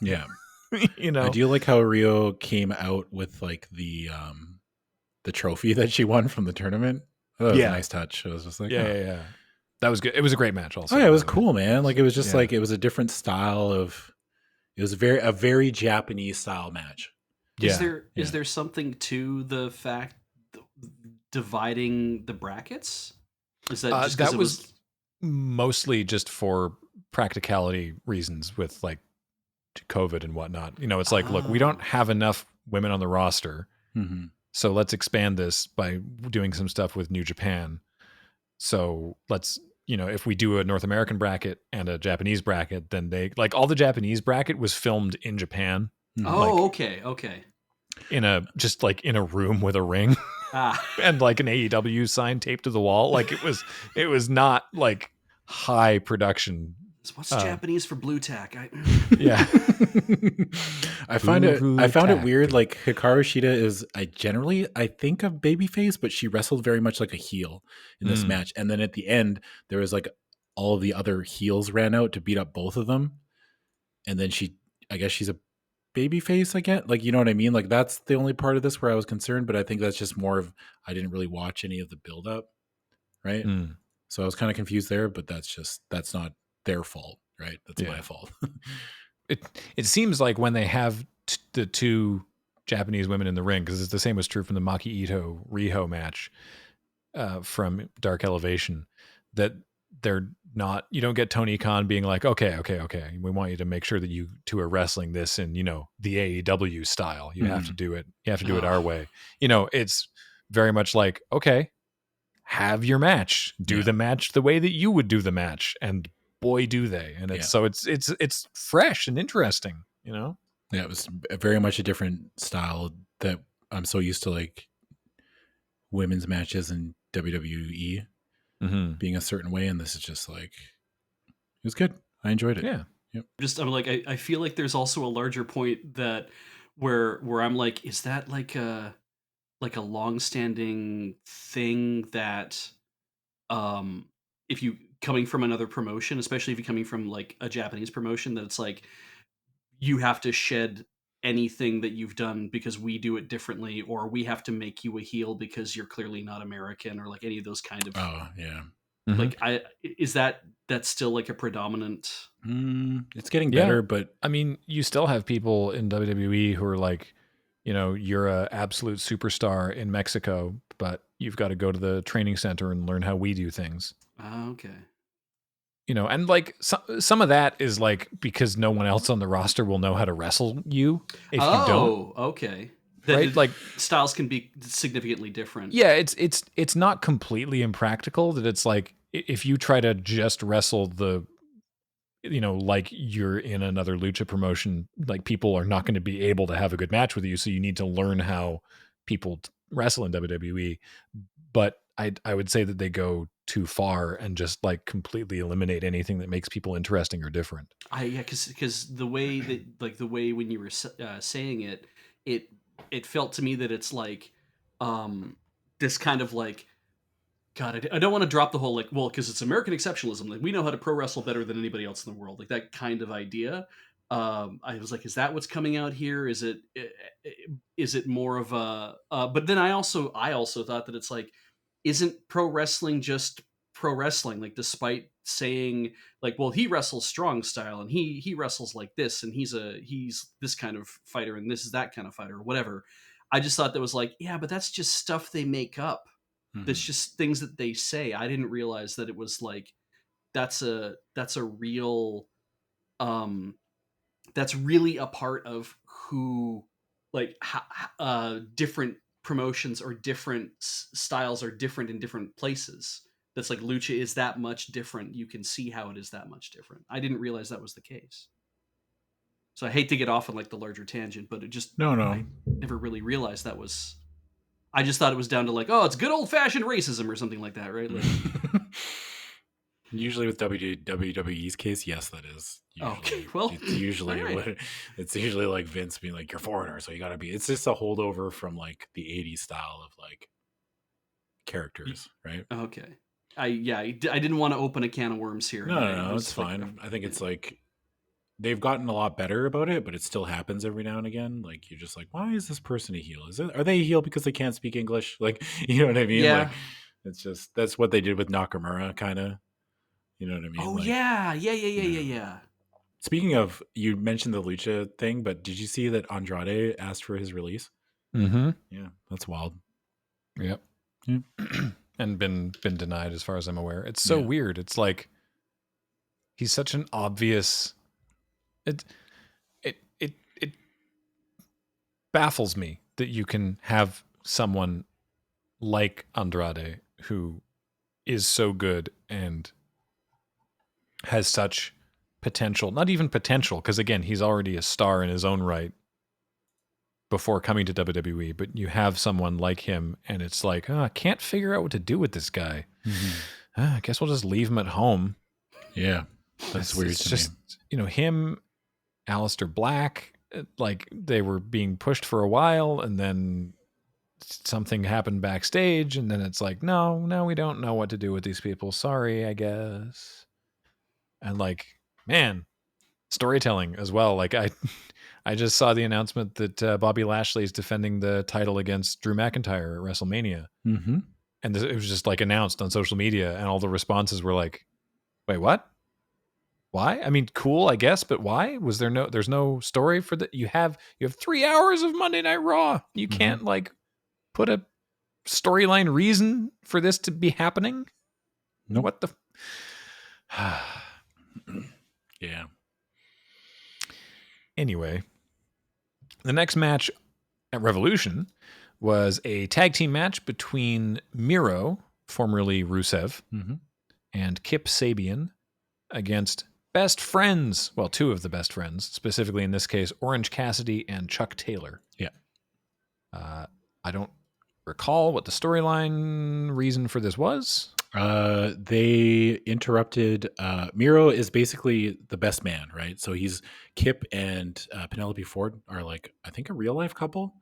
Yeah. I do like how Ryo came out with like the trophy that she won from the tournament. That was a nice touch. I was just like, yeah. That was good. It was a great match also. Oh yeah, it was cool, man. Like, it was just like, it was a different style it was a very Japanese style match. Is there something to the fact dividing the brackets? Is that just that was mostly just for practicality reasons with like COVID and whatnot. It's like, look, we don't have enough women on the roster. Mm-hmm. So let's expand this by doing some stuff with New Japan. So let's, if we do a North American bracket and a Japanese bracket, then all the Japanese bracket was filmed in Japan. Oh, okay. In a room with a ring and like an AEW sign taped to the wall. Like it was not like high production. What's Japanese for blue tack? Yeah. I found it weird. Like, Hikaru Shida is I think a babyface, but she wrestled very much like a heel in this match. And then at the end, there was like all of the other heels ran out to beat up both of them. And then I guess she's a babyface again. Like, you know what I mean? Like, that's the only part of this where I was concerned, but I think that's just more of, I didn't really watch any of the buildup. Right. So I was kind of confused there, but that's not their fault, right? That's my fault. It seems like when they have the two Japanese women in the ring, because the same was true from the Maki Ito Riho match from Dark Elevation, that they're not, you don't get Tony Khan being like, okay, we want you to make sure that you two are wrestling this in, the AEW style. You have to do it. You have to do it our way. It's very much like, okay, have your match, do the match the way that you would do the match, and boy do they. And it's fresh and interesting. Yeah, it was very much a different style that I'm so used to, like women's matches in WWE being a certain way, and this is just like, it was good. I enjoyed it. Yeah. Yep. I'm like, I feel like there's also a larger point that where I'm like, is that like a long-standing thing that if you coming from another promotion, especially if you're coming from like a Japanese promotion, that it's like you have to shed anything that you've done because we do it differently, or we have to make you a heel because you're clearly not American, or like any of those kind of Like, that's still like a predominant. It's getting better, but I mean, you still have people in WWE who are like, you're a absolute superstar in Mexico, but you've got to go to the training center and learn how we do things. Okay. And like some of that is like because no one else on the roster will know how to wrestle you if you don't. Oh, okay. Right? Like styles can be significantly different. Yeah, it's not completely impractical that it's like if you try to just wrestle the like you're in another lucha promotion, like people are not going to be able to have a good match with you, so you need to learn how people wrestle in WWE. But I would say that they go too far and just like completely eliminate anything that makes people interesting or different. Because the way that the way when you were saying it felt to me that it's like this kind of like, God, I don't want to drop the whole like, well, because it's American exceptionalism, like we know how to pro wrestle better than anybody else in the world, like that kind of idea. I was like, is that what's coming out here? Is it more of a? But then I also thought that it's like, isn't pro wrestling just pro wrestling? Like, despite saying like, well, he wrestles strong style and he wrestles like this, and he's this kind of fighter and this is that kind of fighter or whatever. I just thought that was like, yeah, but that's just stuff they make up. That's just things that they say. I didn't realize that it was like that's a real that's really a part of who like different promotions or different styles are different in different places. That's like lucha is that much different. You can see how it is that much different. I didn't realize that was the case. So I hate to get off on like the larger tangent, but it just I never really realized that was. I just thought it was down to like, oh, it's good old fashioned racism or something like that, right? Like, usually with WWE's case, yes, that is. Usually, okay, well, it's usually like Vince being like, "You're foreigner, so you got to be." It's just a holdover from like the '80s style of like characters, right? Okay, I didn't want to open a can of worms here. No, it's fine. Like, I think it's like they've gotten a lot better about it, but it still happens every now and again. Like you're just like, why is this person a heel? Are they a heel because they can't speak English? Like, you know what I mean? Yeah. Like, it's just that's what they did with Nakamura, kind of. You know what I mean? Oh like, yeah. Speaking of, you mentioned the lucha thing, but did you see that Andrade asked for his release? Mm-hmm. Yeah, that's wild. Yep. And been denied as far as I'm aware. It's so weird. It's like he's such an obvious. It baffles me that you can have someone like Andrade who is so good and has such potential. Not even potential, because again, he's already a star in his own right before coming to WWE, but you have someone like him and it's like, I can't figure out what to do with this guy. I guess we'll just leave him at home. Yeah, that's weird. It's just, him, Aleister Black, like they were being pushed for a while and then something happened backstage and then it's like, no, we don't know what to do with these people. Sorry, I guess. And like, man, storytelling as well. Like I just saw the announcement that Bobby Lashley is defending the title against Drew McIntyre at WrestleMania. Mm-hmm. And it was just like announced on social media and all the responses were like, wait, what? Why? I mean, cool, I guess, but why? There's no story for that? You have 3 hours of Monday Night Raw. You can't like put a storyline reason for this to be happening? Nope. What the Yeah. Anyway, the next match at Revolution was a tag team match between Miro, formerly Rusev, and Kip Sabian against best friends. Well, two of the best friends, specifically in this case, Orange Cassidy and Chuck Taylor. Yeah. I don't recall what the storyline reason for this was. They interrupted. Miro is basically the best man, right? So he's Kip and Penelope Ford are like, I think, a real life couple,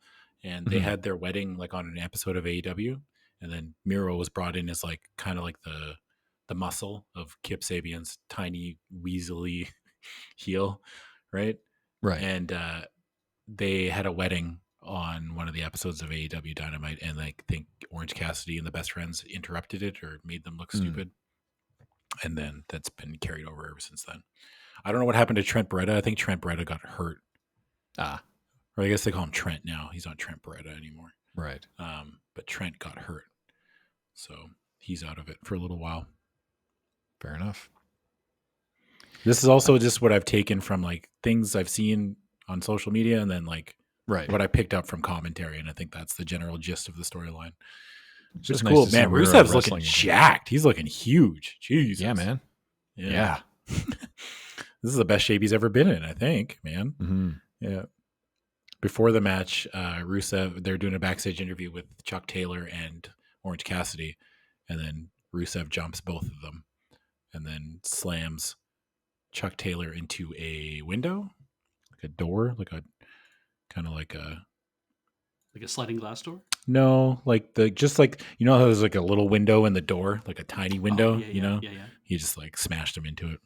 and they had their wedding like on an episode of AEW, and then Miro was brought in as like kind of like the muscle of Kip Sabian's tiny weaselly heel, right? Right. And they had a wedding on one of the episodes of AEW Dynamite, and I think Orange Cassidy and the best friends interrupted it or made them look stupid. And then that's been carried over ever since then. I don't know what happened to Trent Beretta. I think Trent Beretta got hurt. Or I guess they call him Trent now. He's not Trent Beretta anymore. Right. But Trent got hurt. So he's out of it for a little while. Fair enough. This is also just what I've taken from like things I've seen on social media and then like what I picked up from commentary. And I think that's the general gist of the storyline. It's just cool. Man, Rusev's looking jacked. He's looking huge. Jesus. Yeah, man. Yeah. This is the best shape he's ever been in, I think, man. Mm-hmm. Yeah. Before the match, Rusev, they're doing a backstage interview with Chuck Taylor and Orange Cassidy. And then Rusev jumps both of them and then slams Chuck Taylor into a window, like a door, like a kind of like a sliding glass door. No, like just like how there's like a little window in the door, like a tiny window. Yeah. He just like smashed him into it.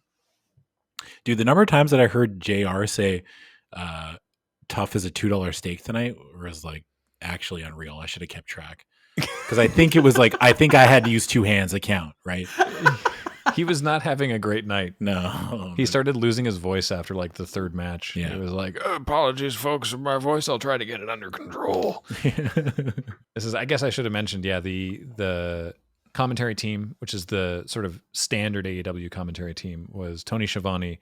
Dude, the number of times that I heard JR say, "Tough is a $2 steak tonight," was like actually unreal. I should have kept track because I think it was like I had to use two hands to count, right? He was not having a great night. No. He started losing his voice after like the third match. Yeah. It was like, apologies, folks, for my voice. I'll try to get it under control. I guess I should have mentioned, the commentary team, which is the sort of standard AEW commentary team, was Tony Schiavone,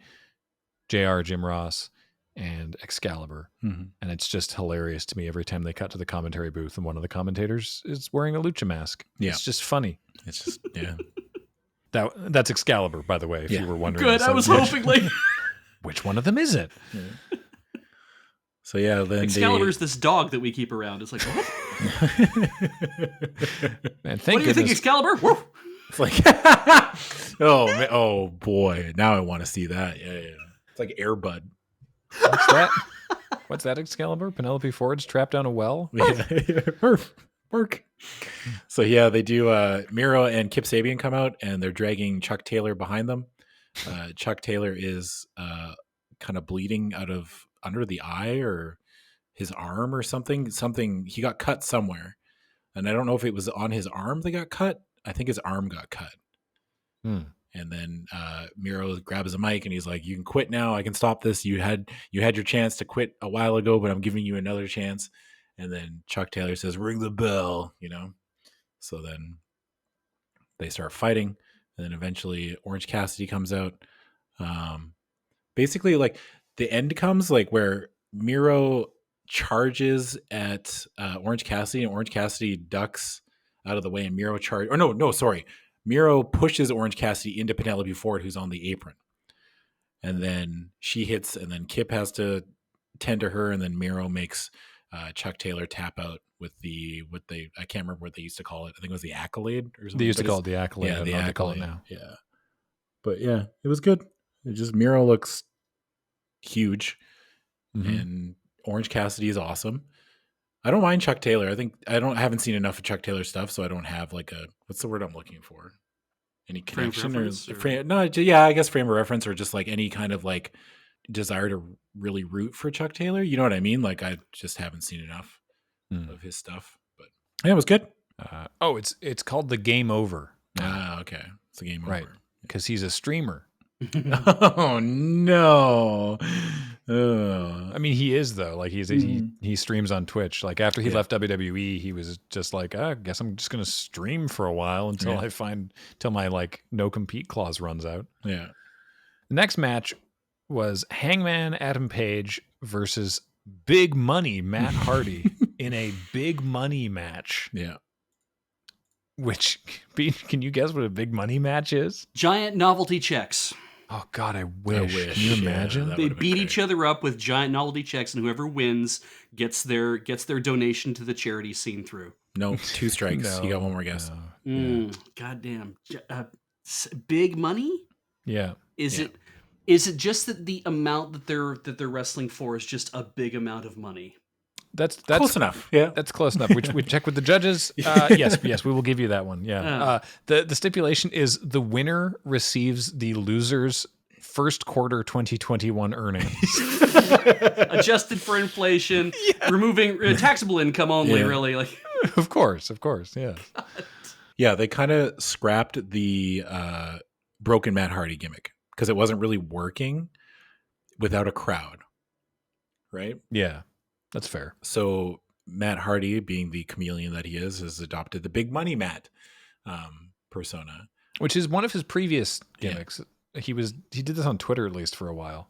JR, Jim Ross, and Excalibur. Mm-hmm. And it's just hilarious to me every time they cut to the commentary booth and one of the commentators is wearing a lucha mask. Yeah. It's just funny. It's just, yeah. That's Excalibur, by the way, if you were wondering. Good, I was hoping like... Which one of them is it? Yeah. So yeah, then Excalibur's this dog that we keep around. It's like, what? Man, what do you goodness. think, Excalibur? Woof. It's like, oh boy, now I want to see that. Yeah. It's like Air Bud. What's that? What's that, Excalibur? Penelope Ford's trapped down a well? Work. So yeah, they do. Miro and Kip Sabian come out, and they're dragging Chuck Taylor behind them. Chuck Taylor is kind of bleeding out of under the eye or his arm or something. Something he got cut somewhere, and I don't know if it was on his arm that got cut. I think his arm got cut. And then Miro grabs a mic and he's like, "You can quit now. I can stop this. You had your chance to quit a while ago, but I'm giving you another chance." And then Chuck Taylor says, "Ring the bell," So then they start fighting. And then eventually Orange Cassidy comes out. Basically, like the end comes like where Miro charges at Orange Cassidy and Orange Cassidy ducks out of the way and Miro Miro pushes Orange Cassidy into Penelope Ford, who's on the apron. And then she hits, and then Kip has to tend to her, and then Miro makes Chuck Taylor tap out with I can't remember what they used to call it. I think it was the Accolade or something. They used to call it the Accolade. Yeah, the Accolade. Accolade. Call it now. Yeah. But yeah, it was good. It just Miro looks huge, and Orange Cassidy is awesome. I don't mind Chuck Taylor. I haven't seen enough of Chuck Taylor stuff, so I don't have like what's the word I'm looking for? Any connection I guess frame of reference or just like any kind of like desire to really root for Chuck Taylor. You know what I mean? Like I just haven't seen enough of his stuff, but yeah, it was good. It's called the Game Over. Okay. It's the Game Over. Right. Because he's a streamer. Oh no. I mean, he is though. Like he streams on Twitch. Like after he left WWE, he was just like, I guess I'm just gonna stream for a while until till my like no compete clause runs out. Yeah. The next match was Hangman Adam Page versus Big Money Matt Hardy in a Big Money match. Yeah. Which, can you guess what a Big Money match is? Giant novelty checks. Oh God, I wish. Can you imagine? They beat each other up with giant novelty checks, and whoever wins gets their donation to the charity seen through. No, 2 strikes. You got one more guess. Goddamn. Big Money? Yeah. Is it just that the amount that they're wrestling for is just a big amount of money? That's close enough. Yeah, that's close enough. We check with the judges. Yes, we will give you that one. Yeah. The stipulation is the winner receives the loser's first quarter 2021 earnings, adjusted for inflation, removing taxable income only. Really, like of course, yeah. Yeah, they kind of scrapped the broken Matt Hardy gimmick because it wasn't really working without a crowd, right? Yeah, that's fair. So Matt Hardy, being the chameleon that he is, has adopted the big money Matt persona, which is one of his previous gimmicks. Yeah. He did this on Twitter at least for a while.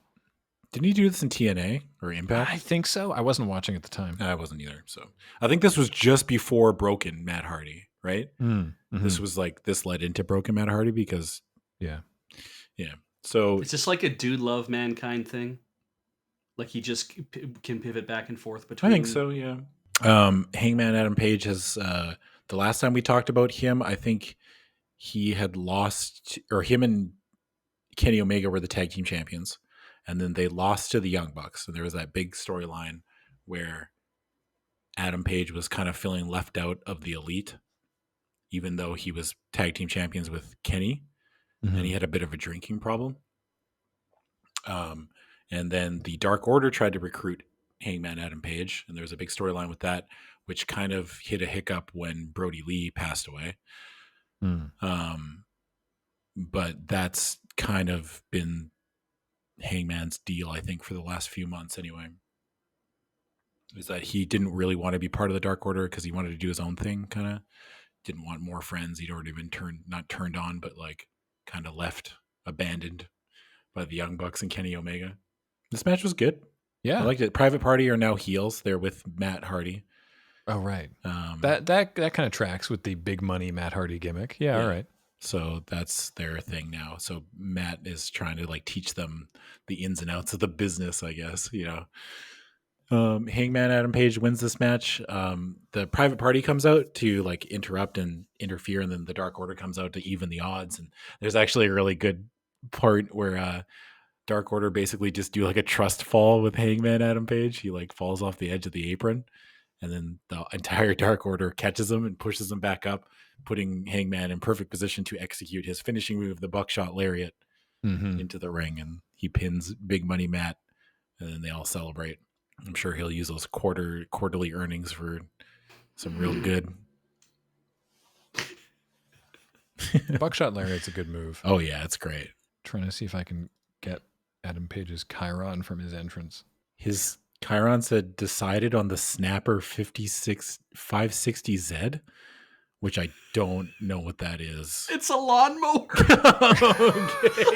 Didn't he do this in TNA or Impact? I think so. I wasn't watching at the time. I wasn't either. So I think this was just before Broken Matt Hardy, right? Mm-hmm. This was like, this led into Broken Matt Hardy because yeah. So it's just like a dude love mankind thing. Like he just can pivot back and forth between. I think so. Yeah. Hangman Adam Page has the last time we talked about him, I think he had lost, or him and Kenny Omega were the tag team champions. And then they lost to the Young Bucks. And there was that big storyline where Adam Page was kind of feeling left out of the Elite, even though he was tag team champions with Kenny. Mm-hmm. And he had a bit of a drinking problem. And then the Dark Order tried to recruit Hangman Adam Page. And there was a big storyline with that, which kind of hit a hiccup when Brody Lee passed away. But that's kind of been Hangman's deal, I think, for the last few months anyway, is that he didn't really want to be part of the Dark Order because he wanted to do his own thing, kind of didn't want more friends. He'd already been not turned on, but like kind of left, abandoned by the Young Bucks and Kenny Omega. This match was good. Yeah, I liked it. Private Party are now heels. They're with Matt Hardy. Oh, right. That kind of tracks with the big money Matt Hardy gimmick. Yeah, all right. So that's their thing now. So Matt is trying to like teach them the ins and outs of the business, I guess, you know. Hangman Adam Page wins this match. The Private Party comes out to like interrupt and interfere, and then the Dark Order comes out to even the odds. And there's actually a really good part where Dark Order basically just do like a trust fall with Hangman Adam Page. He like falls off the edge of the apron, and then the entire Dark Order catches him and pushes him back up, putting Hangman in perfect position to execute his finishing move, the buckshot lariat, into the ring. And he pins Big Money Matt, and then they all celebrate. I'm sure he'll use those quarterly earnings for some real good. Buckshot lariat's a good move. Oh yeah, it's great. Trying to see if I can get Adam Page's Chiron from his entrance. His Chiron said decided on the Snapper 560Z, which I don't know what that is. It's a lawnmower. Okay.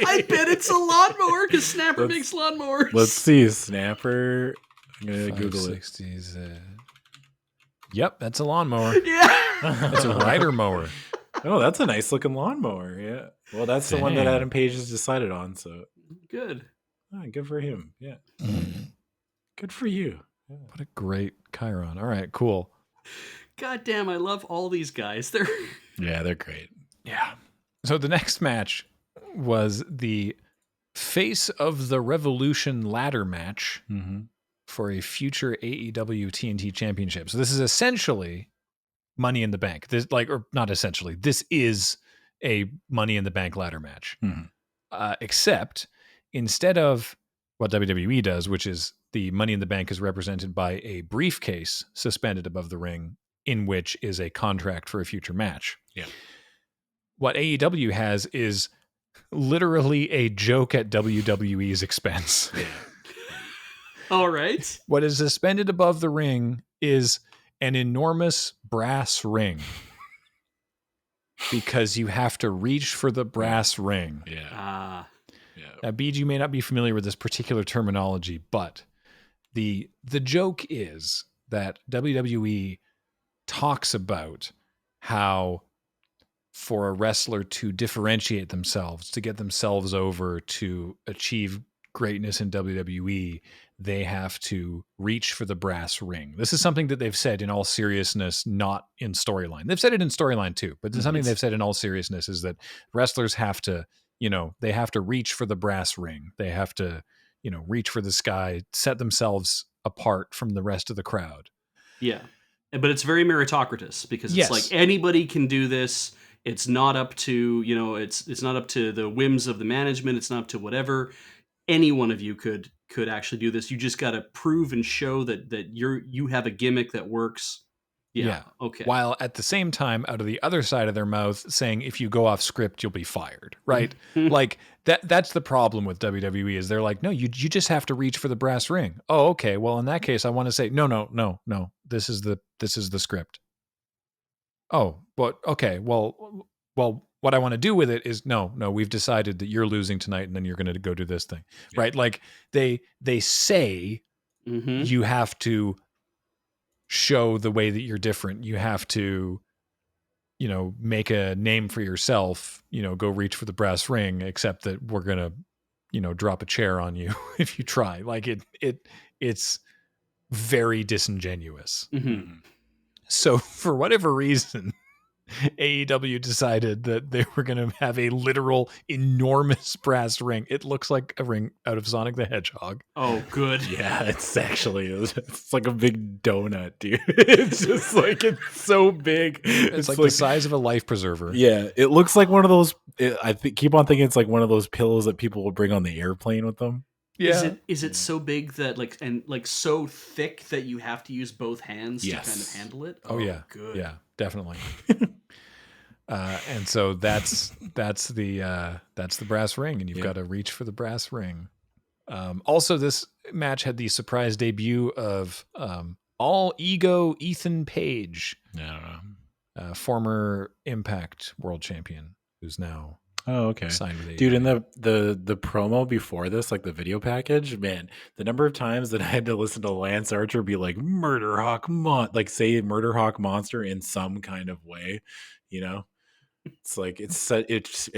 I bet it's a lawnmower because Snapper makes lawnmowers. Let's see. Snapper. I'm going to Google it. 560Z. Yep, that's a lawnmower. Yeah. That's a rider mower. Oh, that's a nice looking lawnmower. Yeah. Well, that's the one that Adam Page has decided on. So good. Oh, good for him. Yeah. Good for you. Yeah. What a great Chiron. All right, cool. God damn, I love all these guys. They're great. Yeah. So the next match was the Face of the Revolution ladder match for a future AEW TNT Championship. So this is essentially Money in the Bank. This, or not essentially. This is a Money in the Bank ladder match. Except instead of what WWE does, which is the Money in the Bank is represented by a briefcase suspended above the ring, in which is a contract for a future match. Yeah. What AEW has is literally a joke at WWE's expense. Yeah. All right. What is suspended above the ring is an enormous brass ring. Because you have to reach for the brass ring. Yeah. Now, Beej, you may not be familiar with this particular terminology, but the joke is that WWE talks about how for a wrestler to differentiate themselves, to get themselves over, to achieve greatness in WWE, they have to reach for the brass ring. This is something that they've said in all seriousness, not in storyline. They've said it in storyline too, but something they've said in all seriousness is that wrestlers have to, they have to reach for the brass ring. They have to, reach for the sky, set themselves apart from the rest of the crowd. Yeah. But it's very meritocratic because it's like anybody can do this. It's not up to, it's not up to the whims of the management. It's not up to whatever. Any one of you could actually do this. You just got to prove and show that you have a gimmick that works, Yeah. Okay. While at the same time, out of the other side of their mouth, saying if you go off script, you'll be fired. Right? Like that's the problem with WWE is they're like, no, you just have to reach for the brass ring. Oh, okay. Well, in that case, I want to say no. This is the script. Oh, but okay. Well, what I want to do with it is no, we've decided that you're losing tonight and then you're going to go do this thing. Yeah. Right? Like they say you have to show the way that you're different. You have to, make a name for yourself, go reach for the brass ring, except that we're going to, drop a chair on you if you try. Like it's very disingenuous. So for whatever reason, AEW decided that they were going to have a literal enormous brass ring. It looks like a ring out of Sonic the Hedgehog. Oh, good. Yeah, it's like a big donut, dude. It's just like, it's so big. It's like the size of a life preserver. Yeah, it looks like one of those. Keep on thinking it's like one of those pillows that people will bring on the airplane with them. Yeah. Is it so big that so thick that you have to use both hands Yes. to kind of handle it? Oh yeah. Good. Yeah, definitely. And so that's the brass ring, and you've got to reach for the brass ring. Also, this match had the surprise debut of All Ego Ethan Page, former Impact World Champion, who's now signed with AEW. Dude, in the promo before this, like the video package, man, the number of times that I had to listen to Lance Archer be like Murder Hawk say Murder Hawk Monster in some kind of way, It's like it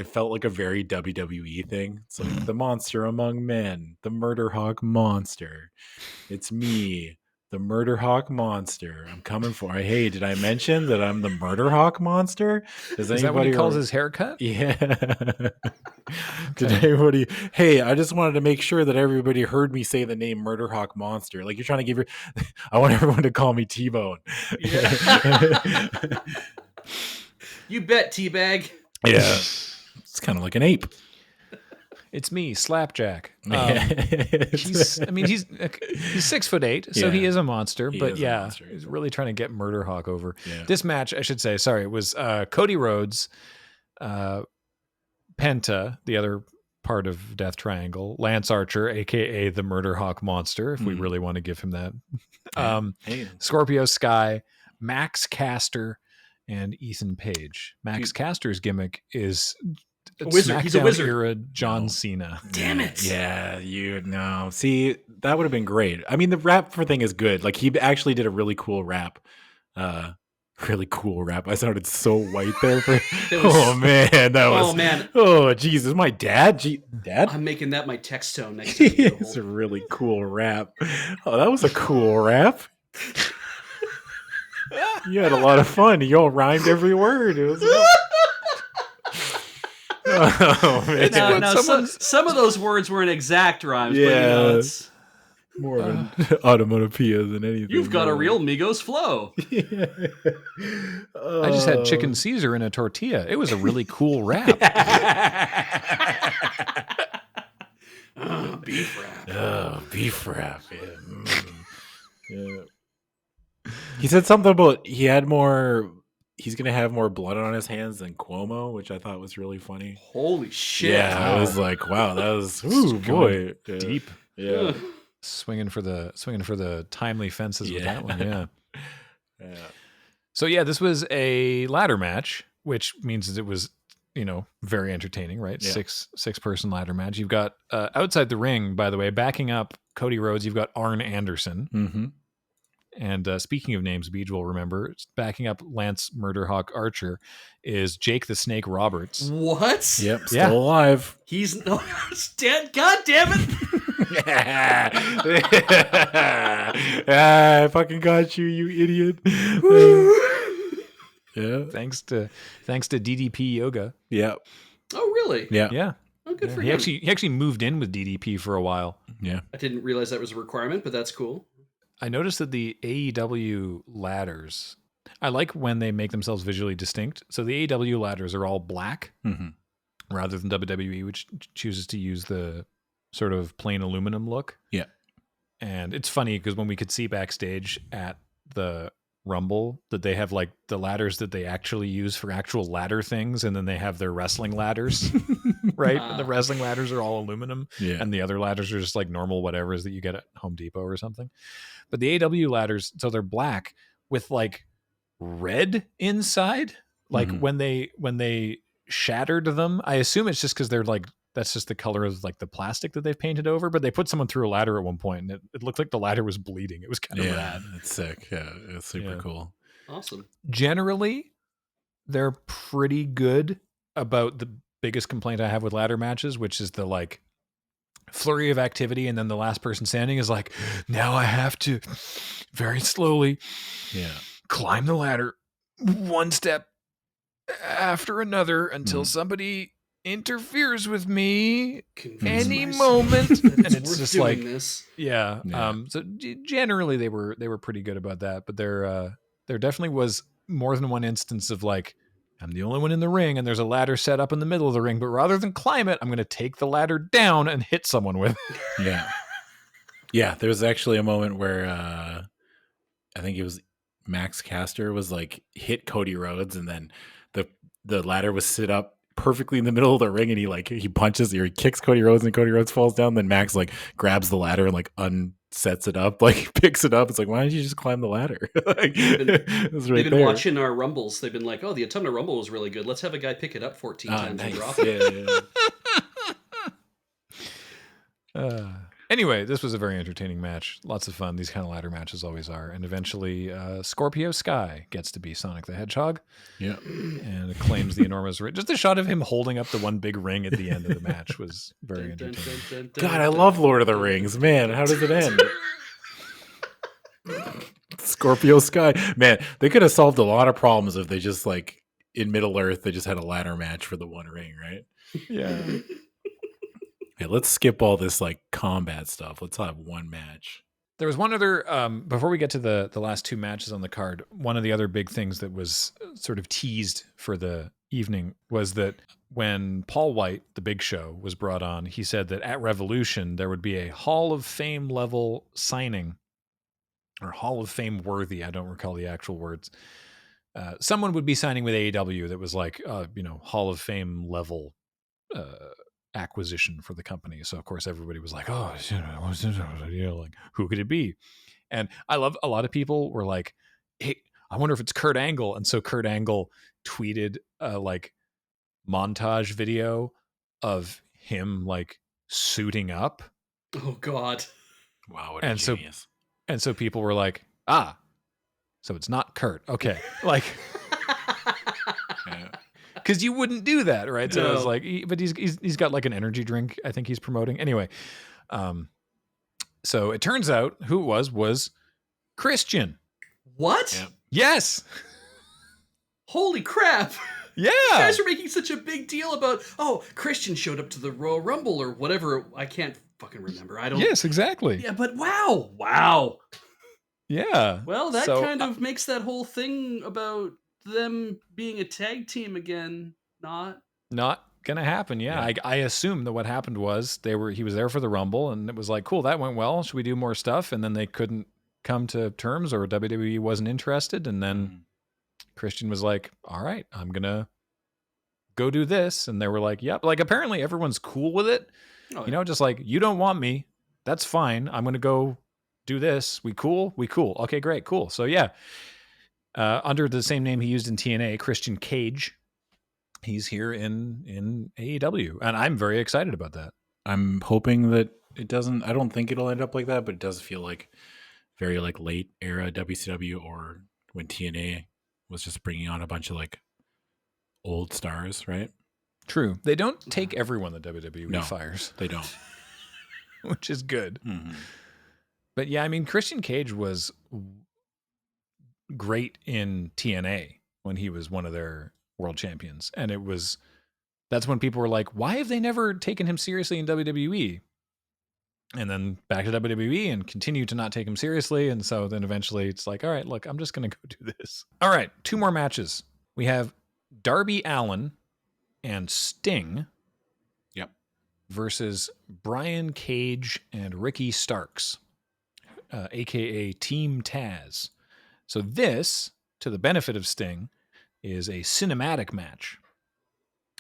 felt like a very WWE thing. It's like the monster among men, the Murder Hawk Monster. It's me, the Murder Hawk Monster. I'm coming for. Hey, did I mention that I'm the Murder Hawk Monster? Is that what he calls his haircut? Yeah. Did anybody? Hey, I just wanted to make sure that everybody heard me say the name Murder Hawk Monster. Like you're trying to give your. I want everyone to call me T-Bone. Yeah. You bet, Teabag. Yeah. It's kind of like an ape. It's me, Slapjack. He's 6'8", so he is a monster. He's really trying to get Murder Hawk over. Yeah. This match, I should say, it was Cody Rhodes, Penta, the other part of Death Triangle, Lance Archer, aka the Murder Hawk Monster, if we really want to give him that. Scorpio Sky, Max Caster, and Ethan Page. Max Caster's gimmick is a wizard. He's a wizard. Era John Cena. Damn it. Yeah, See, that would have been great. I mean, the rap thing is good. Like he actually did a really cool rap. Really cool rap. I sounded so white there. Oh man, oh Jesus, my dad. Dad, I'm making that my text tone next time. It's a really cool rap. Oh, that was a cool rap. You had a lot of fun. You all rhymed every word. It was. Oh man! Now, some of those words weren't exact rhymes. Yeah, but, it's more of an onomatopoeia than anything. You've got a real Migos flow. Yeah. I just had chicken Caesar in a tortilla. It was a really cool rap. Beef rap. Oh, beef rap. Yeah. Yeah. He said something about he's going to have more blood on his hands than Cuomo, which I thought was really funny. Holy shit. Yeah, I was like, wow, that was boy. Yeah. Deep. Yeah. Swinging for the timely fences with that one, yeah. Yeah. So yeah, this was a ladder match, which means it was, very entertaining, right? Yeah. Six person ladder match. You've got outside the ring, by the way, backing up Cody Rhodes, you've got Arn Anderson. Mm-hmm. And speaking of names, Beej will remember, backing up Lance Murderhawk Archer is Jake the Snake Roberts. What? Yep, still alive. He's dead. God damn it! I fucking got you, you idiot. Yeah. Thanks to DDP Yoga. Yeah. Oh, really? Yeah. Yeah. Oh, good for him. He actually moved in with DDP for a while. Yeah. I didn't realize that was a requirement, but that's cool. I noticed that the AEW ladders, I like when they make themselves visually distinct. So the AEW ladders are all black rather than WWE, which chooses to use the sort of plain aluminum look. Yeah. And it's funny because when we could see backstage at the Rumble that they have like the ladders that they actually use for actual ladder things, and then they have their wrestling ladders, right? And the wrestling ladders are all aluminum, and the other ladders are just like normal whatevers that you get at Home Depot or something. But the AEW ladders, so they're black with like red inside. Like when they shattered them, I assume it's just because they're like, that's just the color of like the plastic that they've painted over. But they put someone through a ladder at one point, and it looked like the ladder was bleeding. It was kind of rad. It's sick. Yeah, it's super cool. Awesome. Generally, they're pretty good about the biggest complaint I have with ladder matches, which is the like flurry of activity, and then the last person standing is like, now I have to very slowly climb the ladder one step after another until somebody interferes with me any moment. And it's just like this. So generally they were pretty good about that, but there definitely was more than one instance of like, I'm the only one in the ring and there's a ladder set up in the middle of the ring, but rather than climb it, I'm going to take the ladder down and hit someone with it. There was actually a moment where I think it was Max Caster was like hit Cody Rhodes, and then the ladder was set up perfectly in the middle of the ring, and he punches or he kicks Cody Rhodes, and Cody Rhodes falls down. Then Max like grabs the ladder and like unsets it up, like picks it up. It's like, why don't you just climb the ladder? They've been watching our Rumbles. They've been like, oh, the Autumn Rumble was really good. Let's have a guy pick it up 14 times and drop it. Anyway, this was a very entertaining match. Lots of fun. These kind of ladder matches always are. And eventually, Scorpio Sky gets to be Sonic the Hedgehog. Yeah. And claims the enormous ring. Just a shot of him holding up the one big ring at the end of the match was very entertaining. God, I love Lord of the Rings. Man, how does it end? Scorpio Sky. Man, they could have solved a lot of problems if they just like in Middle Earth, they just had a ladder match for the one ring, right? Yeah. Hey, let's skip all this like combat stuff. Let's have one match. There was one other, before we get to the last two matches on the card, one of the other big things that was sort of teased for the evening was that when Paul White, the Big Show, was brought on, he said that at Revolution, there would be a Hall of Fame level signing, or Hall of Fame worthy, I don't recall the actual words. Someone would be signing with AEW that was like, Hall of Fame level acquisition for the company. So of course everybody was like, oh, like who could it be? And I love, a lot of people were like, hey, I wonder if it's Kurt Angle. And so Kurt Angle tweeted a like montage video of him like suiting up. Oh God. Wow. What a genius. So people were like, so it's not Kurt. Okay. Like, because you wouldn't do that, right? So I was like, but he's got like an energy drink, I think he's promoting. Anyway, so it turns out who it was Christian. What? Yeah. Yes. Holy crap. Yeah. You guys are making such a big deal about, Christian showed up to the Royal Rumble or whatever. I can't fucking remember. I don't. Yes, exactly. Yeah, but wow. Yeah. Well, that kind of makes that whole thing about them being a tag team again not gonna happen. I assume that what happened was he was there for the Rumble, and it was like, cool, that went well, should we do more stuff? And then they couldn't come to terms, or WWE wasn't interested, and then Christian was like, all right, I'm gonna go do this. And they were like, yep. Like apparently everyone's cool with it. Just like, you don't want me, that's fine, I'm gonna go do this. We cool. Okay, great, cool. So yeah, under the same name he used in TNA, Christian Cage, he's here in AEW, and I'm very excited about that. I'm hoping that it doesn't. I don't think it'll end up like that, but it does feel like very like late era WCW, or when TNA was just bringing on a bunch of like old stars, right? True. They don't take everyone that WWE fires. They don't, which is good. Mm-hmm. But yeah, I mean, Christian Cage was great in TNA when he was one of their world champions, and that's when people were like, why have they never taken him seriously in WWE? And then back to WWE and continue to not take him seriously. And so then eventually it's like, all right, look, I'm just gonna go do this. All right, two more matches. We have Darby Allin and Sting versus Brian Cage and Ricky Starks, aka Team Taz. So this, to the benefit of Sting, is a cinematic match.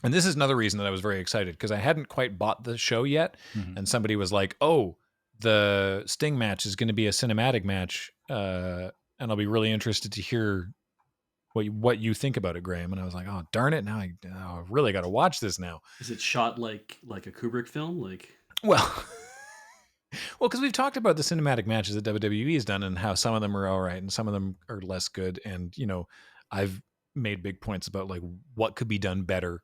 And this is another reason that I was very excited, because I hadn't quite bought the show yet. Mhm. And somebody was like, oh, the Sting match is going to be a cinematic match. And I'll be really interested to hear what you think about it, Graham. And I was like, oh, darn it. Now I really got to watch this now. Is it shot like a Kubrick film? Well, because we've talked about the cinematic matches that WWE has done and how some of them are all right and some of them are less good. And, I've made big points about like what could be done better.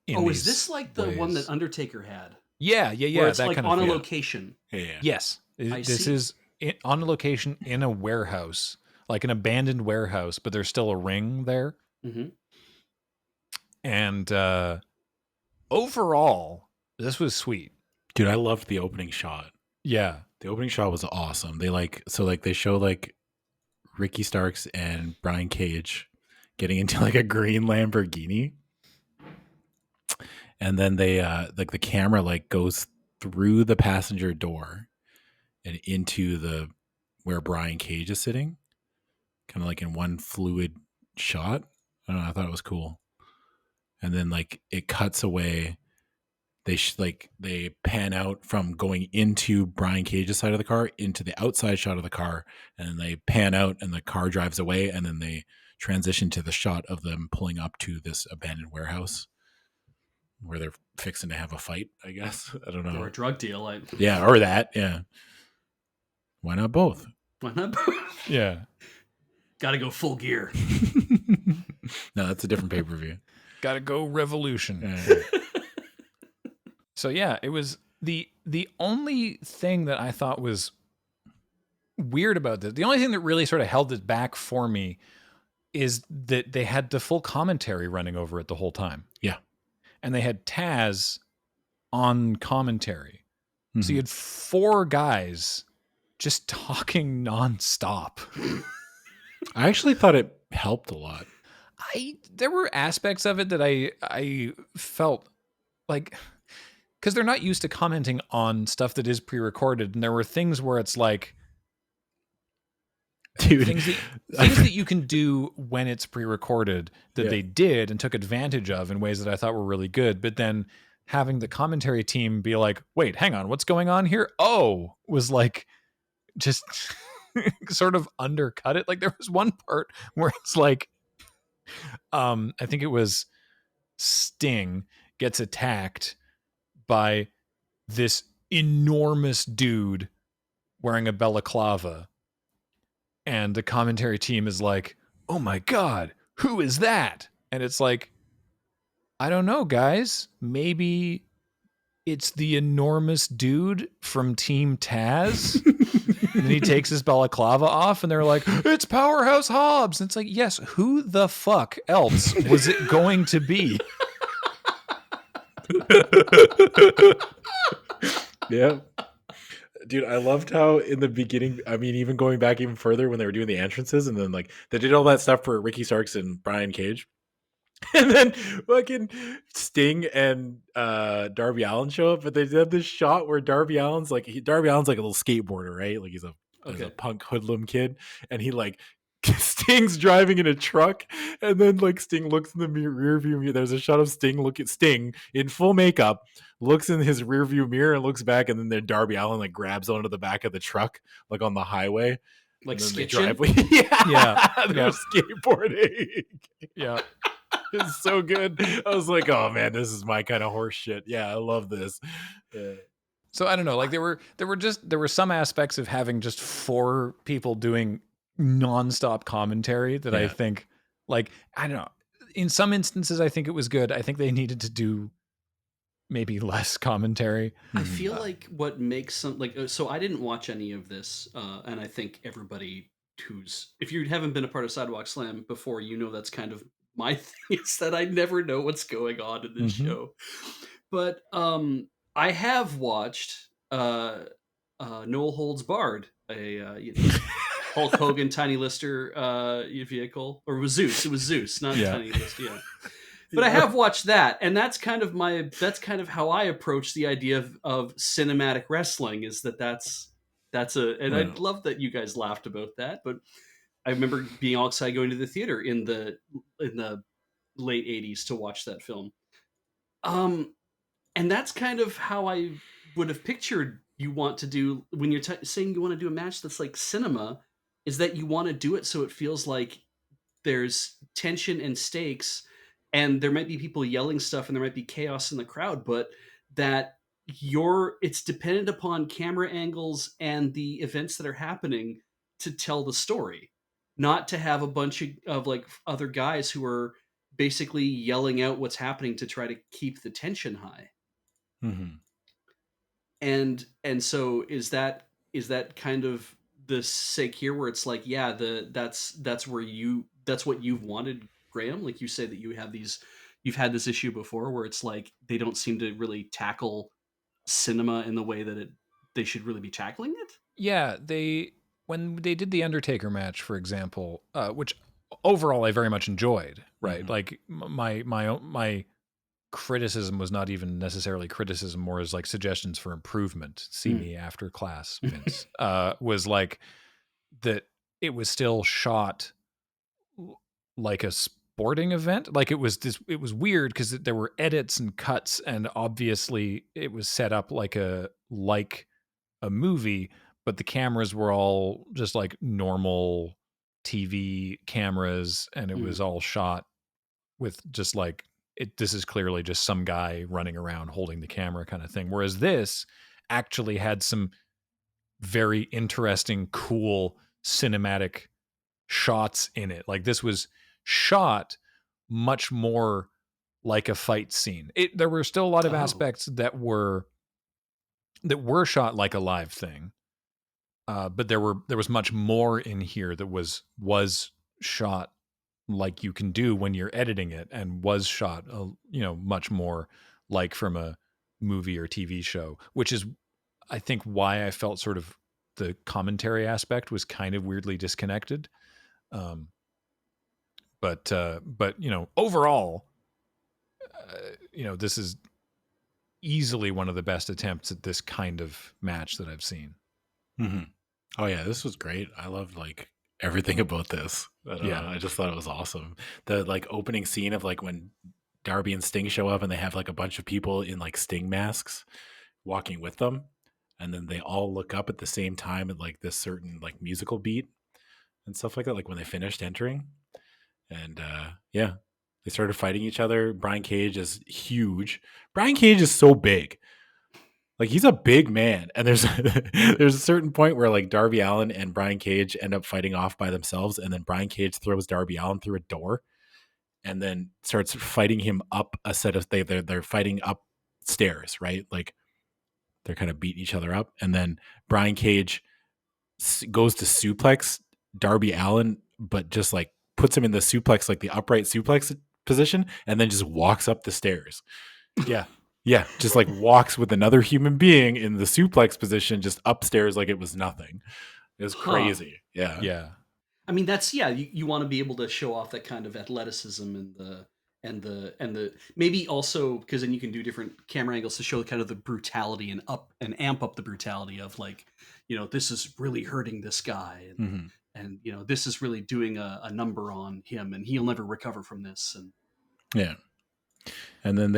Is this like the ways. one that Undertaker had? Yeah. Where it's that like kind of on a thing. location. Yeah. Yes. This is on a location in a warehouse, like an abandoned warehouse, but there's still a ring there. Mm-hmm. And overall, this was sweet. Dude, I loved the opening shot. Yeah. The opening shot was awesome. They show like Ricky Starks and Brian Cage getting into like a green Lamborghini. And then they like the camera like goes through the passenger door and into where Brian Cage is sitting, kind of like in one fluid shot. I don't know. I thought it was cool. And then like it cuts away. They pan out from going into Brian Cage's side of the car into the outside shot of the car, and then they pan out and the car drives away, and then they transition to the shot of them pulling up to this abandoned warehouse where they're fixing to have a fight, I guess. I don't know. Or a drug deal. Yeah, or that. Yeah. Why not both? Why not both? Yeah. Got to go full gear. No, that's a different pay-per-view. Gotta go Revolution. Yeah. So yeah, it was the only thing that I thought was weird about this. The only thing that really sort of held it back for me is that they had the full commentary running over it the whole time. Yeah. And they had Taz on commentary. Mm-hmm. So you had 4 guys just talking nonstop. I actually thought it helped a lot. There were aspects of it that I felt like, because they're not used to commenting on stuff that is pre-recorded, and there were things where it's like, dude, things that you can do when it's pre-recorded that they did and took advantage of in ways that I thought were really good. But then having the commentary team be like, wait, hang on, what's going on here? Oh, was like just sort of undercut it. Like there was one part where it's like, I think it was Sting gets attacked by this enormous dude wearing a balaclava, and the commentary team is like, oh my God, who is that? And it's like, I don't know, guys. Maybe it's the enormous dude from Team Taz. And then he takes his balaclava off, and they're like, it's Powerhouse Hobbs. And it's like, yes, who the fuck else was it going to be? Yeah. Dude, I loved how in the beginning, I mean, even going back even further when they were doing the entrances, and then like they did all that stuff for Ricky Starks and Brian Cage. And then fucking Sting and Darby Allin show up, but they did this shot where Darby Allin's like a little skateboarder, right? Like he's a punk hoodlum kid, and he like Sting's driving in a truck, and then like Sting looks in the rear view mirror. There's a shot of Sting Sting in full makeup, looks in his rear view mirror and looks back, and then Darby Allin like grabs onto the back of the truck, like on the highway, like skitching. They're skateboarding. Yeah. It's so good. I was like, oh man, this is my kind of horse shit. Yeah, I love this. Yeah. So I don't know, like there were some aspects of having just 4 people doing nonstop commentary that I think, like, I don't know. In some instances, I think it was good. I think they needed to do maybe less commentary. I feel like what makes some so I didn't watch any of this, and I think everybody if you haven't been a part of Sidewalk Slam before, you know that's kind of my thing, is that I never know what's going on in this show. But I have watched No Holds Barred, a Hulk Hogan Tiny Lister vehicle, or it was Zeus, not Tiny Lister. Yeah. But I have watched that, and that's kind of how I approach the idea of cinematic wrestling, is that's I love that you guys laughed about that, but I remember being all excited going to the theater in the late 80s to watch that film. And that's kind of how I would have pictured you want to do when you're saying you want to do a match that's like cinema, is that you want to do it so it feels like there's tension and stakes, and there might be people yelling stuff and there might be chaos in the crowd, but that it's dependent upon camera angles and the events that are happening to tell the story, not to have a bunch of like other guys who are basically yelling out what's happening to try to keep the tension high. Mm-hmm. And so is that kind of the sake here, where it's like, yeah, that's what you've wanted, Graham? Like you say that you've had this issue before where it's like they don't seem to really tackle cinema in the way that they should really be tackling it. Yeah, when they did the Undertaker match, for example, which overall I very much enjoyed, right? Mm-hmm. Like my criticism was not even necessarily criticism, more as like suggestions for improvement. See me after class, Vince. Was like that it was still shot like a sporting event. Like it was weird because there were edits and cuts, and obviously it was set up like a movie, but the cameras were all just like normal TV cameras, and it was all shot with just like this is clearly just some guy running around holding the camera kind of thing. Whereas this actually had some very interesting, cool cinematic shots in it. Like this was shot much more like a fight scene. There were still a lot of aspects that were shot like a live thing. But there was much more in here that was shot like you can do when you're editing it, and was shot, much more like from a movie or TV show, which is, I think, why I felt sort of the commentary aspect was kind of weirdly disconnected. But overall, this is easily one of the best attempts at this kind of match that I've seen. Mm-hmm. Oh yeah, this was great. I loved like everything about this. I just thought it was awesome. The like opening scene of like when Darby and Sting show up and they have like a bunch of people in like Sting masks walking with them, and then they all look up at the same time at like this certain like musical beat and stuff like that, like when they finished entering. And they started fighting each other. Brian Cage is huge. Brian Cage is so big. Like he's a big man, and there's a certain point where like Darby Allin and Brian Cage end up fighting off by themselves, and then Brian Cage throws Darby Allin through a door, and then starts fighting him up a set of they're fighting upstairs, right? Like they're kind of beating each other up, and then Brian Cage goes to suplex Darby Allin, but just like puts him in the suplex, like the upright suplex position, and then just walks up the stairs. Yeah. Yeah, just like walks with another human being in the suplex position, just upstairs like it was nothing. It was crazy. Yeah. Yeah. I mean, that's you want to be able to show off that kind of athleticism and the maybe also because then you can do different camera angles to show kind of the brutality and amp up the brutality of like, this is really hurting this guy, and this is really doing a number on him, and he'll never recover from this. And yeah, and then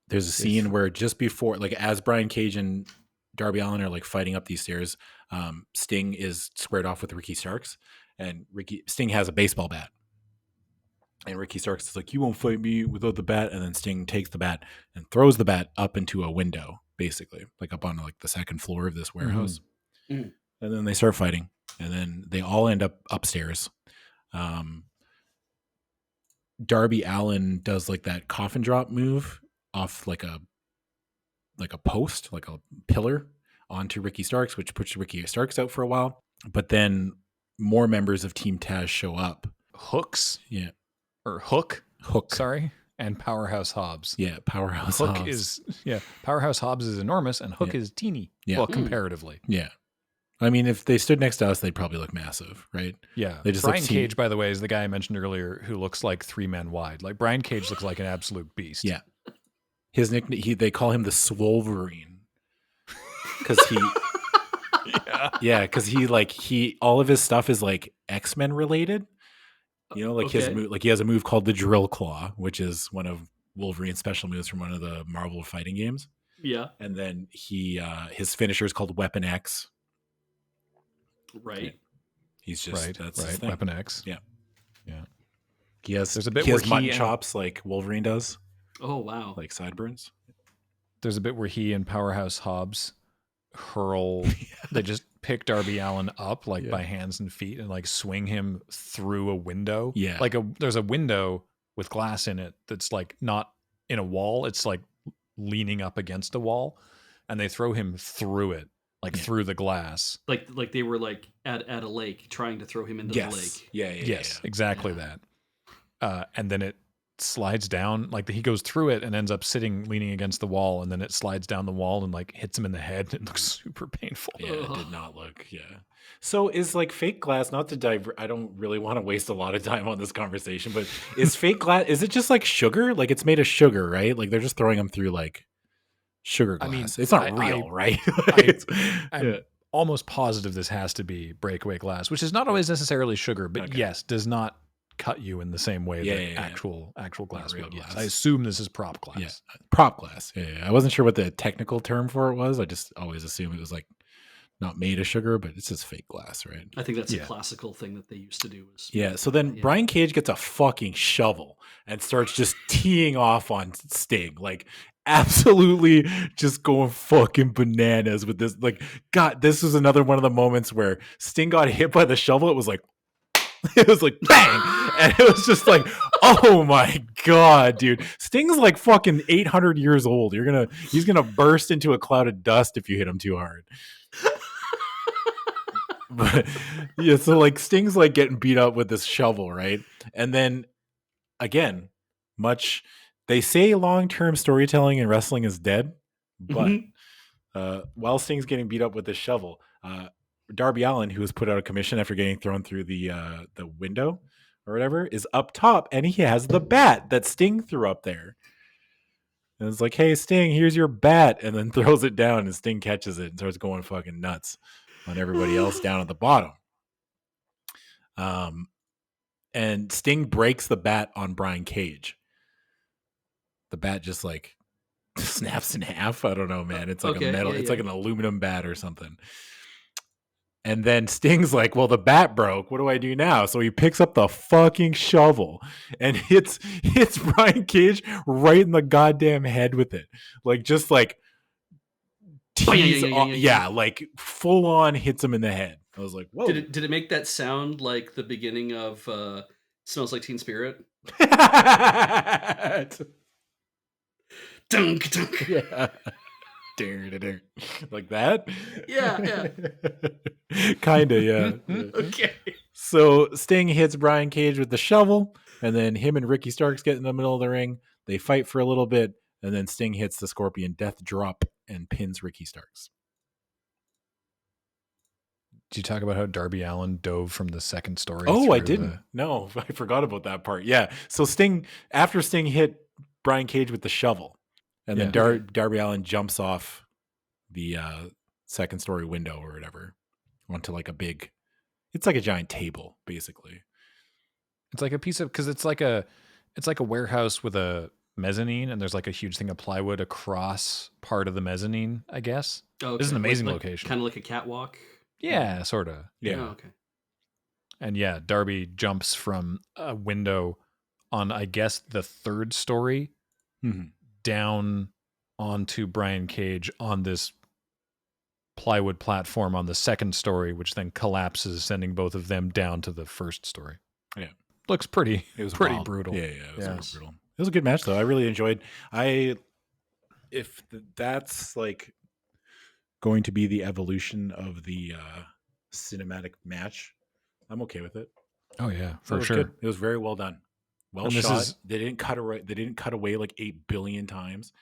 there's a scene where just before, like as Brian Cage and Darby Allin are like fighting up these stairs, Sting is squared off with Ricky Starks, and Sting has a baseball bat, and Ricky Starks is like, "You won't fight me without the bat," and then Sting takes the bat and throws the bat up into a window, basically like up on like the second floor of this warehouse. And then they start fighting, and then they all end up upstairs. Darby Allin does like that coffin drop move off like a post, like a pillar, onto Ricky Starks, which puts Ricky Starks out for a while. But then more members of Team Taz show up. Hooks? Yeah. Or Hook. Sorry. And Powerhouse Hobbs. Yeah, Powerhouse Hook Hobbs. Powerhouse Hobbs is enormous, and Hook is teeny. Yeah. Well, comparatively. Yeah. I mean, if they stood next to us, they'd probably look massive, right? Yeah. They just Brian Cage, by the way, is the guy I mentioned earlier who looks like 3 men wide. Like Brian Cage looks like an absolute beast. Yeah. His nickname, they call him the Swolverine because Yeah, because he all of his stuff is like X-Men related. You know, like his Okay. move, like he has a move called the Drill Claw, which is one of Wolverine's special moves from one of the Marvel fighting games. Yeah. And then his finisher is called Weapon X. Right. He's just that's his thing. Weapon X. Yeah. Yeah. There's a bit where mutton chops like Wolverine does. Oh wow. Like sideburns. There's a bit where he and Powerhouse Hobbs hurl. They just pick Darby Allin up by hands and feet and like swing him through a window. Yeah. Like there's a window with glass in it that's like not in a wall. It's like leaning up against a wall, and they throw him through it, through the glass. Like they were like at a lake trying to throw him into the lake. Yes, exactly that. And then it slides down, like he goes through it and ends up leaning against the wall, and then it slides down the wall and like hits him in the head. It looks super painful. Yeah, it did not look. Yeah. So is like fake glass, not to dive, I don't really want to waste a lot of time on this conversation, but is fake glass, is it just like sugar? Like it's made of sugar, right? Like they're just throwing them through like sugar glass. I mean, it's not real, right? I'm almost positive this has to be breakaway glass, which is not always necessarily sugar, but yes, does not cut you in the same way that actual glass would. Yes, I assume this is prop glass. Yeah, prop glass. Yeah, I wasn't sure what the technical term for it was. I just always assumed it was like not made of sugar, but it's just fake glass, right? I think that's a classical thing that they used to do. So then Brian Cage gets a fucking shovel and starts just teeing off on Sting, like absolutely just going fucking bananas with this. Like, God, this was another one of the moments where Sting got hit by the shovel. It was like bang, and it was just like, oh my God, dude, Sting's like fucking 800 years old. He's gonna burst into a cloud of dust if you hit him too hard. But yeah, so like Sting's like getting beat up with this shovel, right? And then again, they say long-term storytelling in wrestling is dead, but while Sting's getting beat up with this shovel, Darby Allin, who was put out of commission after getting thrown through the window or whatever, is up top, and he has the bat that Sting threw up there. And it's like, hey, Sting, here's your bat, and then throws it down, and Sting catches it and starts going fucking nuts on everybody else down at the bottom. And Sting breaks the bat on Brian Cage. The bat just like snaps in half. I don't know, man. It's like a metal. It's like an aluminum bat or something. And then Sting's like, well, the bat broke. What do I do now? So he picks up the fucking shovel and hits Brian Cage right in the goddamn head with it. Like, just like, like full on hits him in the head. I was like, whoa. Did it make that sound like the beginning of Smells Like Teen Spirit? Dunk, dunk. Yeah. Like that? Yeah. Kinda, yeah. Okay. So Sting hits Brian Cage with the shovel, and then him and Ricky Starks get in the middle of the ring. They fight for a little bit, and then Sting hits the Scorpion Death Drop and pins Ricky Starks. Did you talk about how Darby Allin dove from the second story? Oh, I didn't. No, I forgot about that part. Yeah. So after Sting hit Brian Cage with the shovel, and then Darby Allin jumps off the second story window or whatever onto like it's like a giant table, basically. It's like a piece of, because it's like a warehouse with a mezzanine, and there's like a huge thing of plywood across part of the mezzanine, I guess. Okay. This is an amazing location. Kind of like a catwalk. Yeah, sort of. Yeah. Oh, okay. And yeah, Darby jumps from a window on, I guess, the third story down onto Brian Cage on this plywood platform on the second story, which then collapses, sending both of them down to the first story. Yeah. Looks pretty. It was pretty wild. brutal. Yeah, it was brutal. It was a good match, though. I really enjoyed. If that's like going to be the evolution of the cinematic match, I'm okay with it. Oh yeah, for sure. Good. It was very well done. Well shot. They didn't cut away like 8 billion times.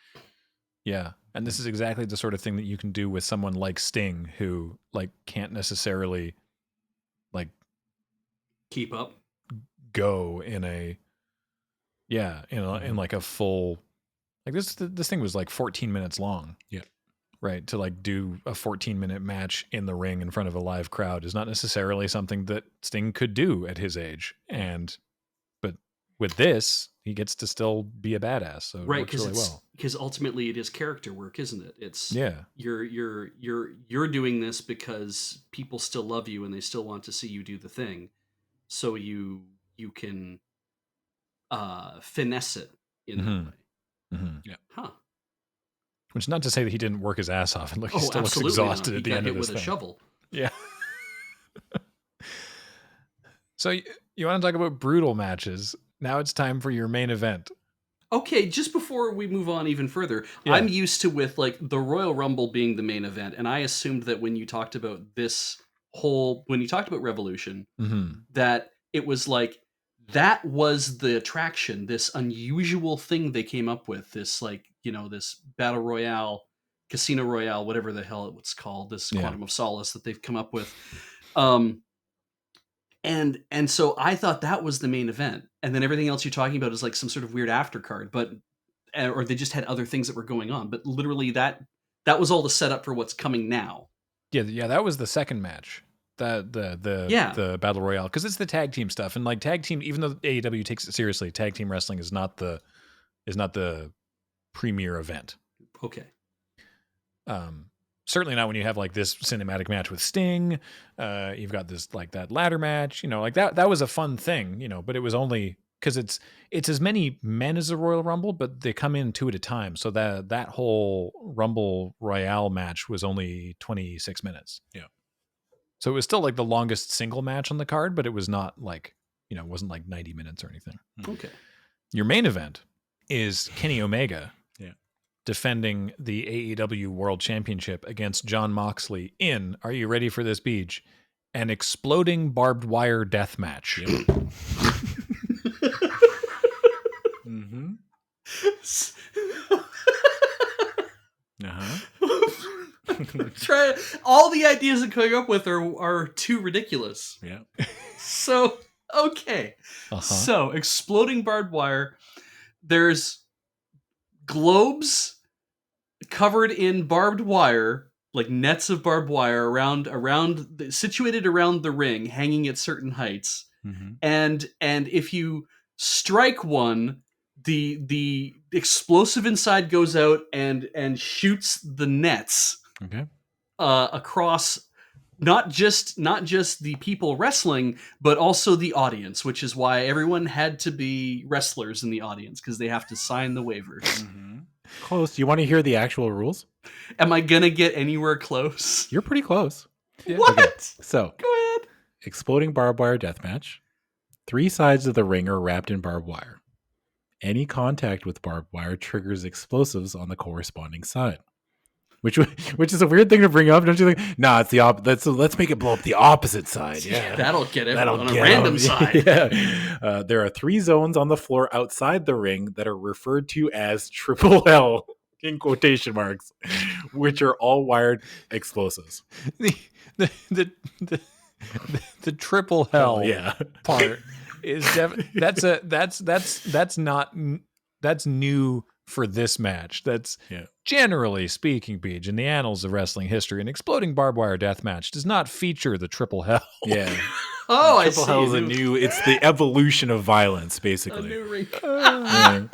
Yeah, and this is exactly the sort of thing that you can do with someone like Sting, who like can't necessarily like keep up, go in like a full, like this thing was like 14 minutes long. Yeah, right? To like do a 14-minute match in the ring in front of a live crowd is not necessarily something that Sting could do at his age. But with this, he gets to still be a badass. So it works really well. Because ultimately it is character work, isn't it? It's Yeah. You're doing this because people still love you and they still want to see you do the thing. So you can finesse it in that way. Mm-hmm. Yeah. Huh. Which is not to say that he didn't work his ass off and look, he still looks absolutely exhausted not. at the end of this with thing. a shovel. Yeah. So you want to talk about brutal matches? Now it's time for your main event. Okay, just before we move on even further, Yeah. I'm used to with like the Royal Rumble being the main event, and I assumed that when you talked about when you talked about Revolution, that it was like that was the attraction, this unusual thing they came up with, this like, this Battle Royale, Casino Royale, whatever the hell it's called, this Quantum of Solace that they've come up with. And so I thought that was the main event, and then everything else you're talking about is like some sort of weird aftercard, or they just had other things that were going on. But literally, that was all the setup for what's coming now. Yeah, that was the second match. The Battle Royale, because it's the tag team stuff, and like tag team, even though AEW takes it seriously, tag team wrestling is not the premier event. Okay. Certainly not when you have like this cinematic match with Sting. You've got this like that ladder match, like that was a fun thing, but it was only because it's as many men as the Royal Rumble, but they come in 2 at a time. So that whole Rumble Royale match was only 26 minutes. Yeah. So it was still like the longest single match on the card, but it was not like, it wasn't like 90 minutes or anything. Okay. Your main event is Kenny Omega. Yeah. Defending the AEW World Championship against Jon Moxley in, are you ready for this, Beej? An exploding barbed wire death match. Yep. Mm-hmm. Try all the ideas I'm coming up with are too ridiculous. Yeah. So okay. So exploding barbed wire. There's globes covered in barbed wire, like nets of barbed wire situated around the ring, hanging at certain heights. Mm-hmm. And if you strike one, the explosive inside goes out and shoots the nets across not just the people wrestling, but also the audience, which is why everyone had to be wrestlers in the audience, because they have to sign the waivers. Mm-hmm. Close. Do you want to hear the actual rules? Am I gonna get anywhere close? You're pretty close. Yeah. What? Okay. So, go ahead. Exploding barbed wire deathmatch. 3 sides of the ring are wrapped in barbed wire. Any contact with barbed wire triggers explosives on the corresponding side. Which is a weird thing to bring up, don't you think? Nah, it's the opposite. Let's make it blow up the opposite side. Yeah, that'll get everyone on a random side. Yeah. There are 3 zones on the floor outside the ring that are referred to as triple L in quotation marks, which are all wired explosives. The triple hell part is that's new for this match. That's generally speaking, Beej, in the annals of wrestling history, an exploding barbed wire death match does not feature the triple hell. Yeah. Oh, triple hell is it's the evolution of violence, basically. A new ring.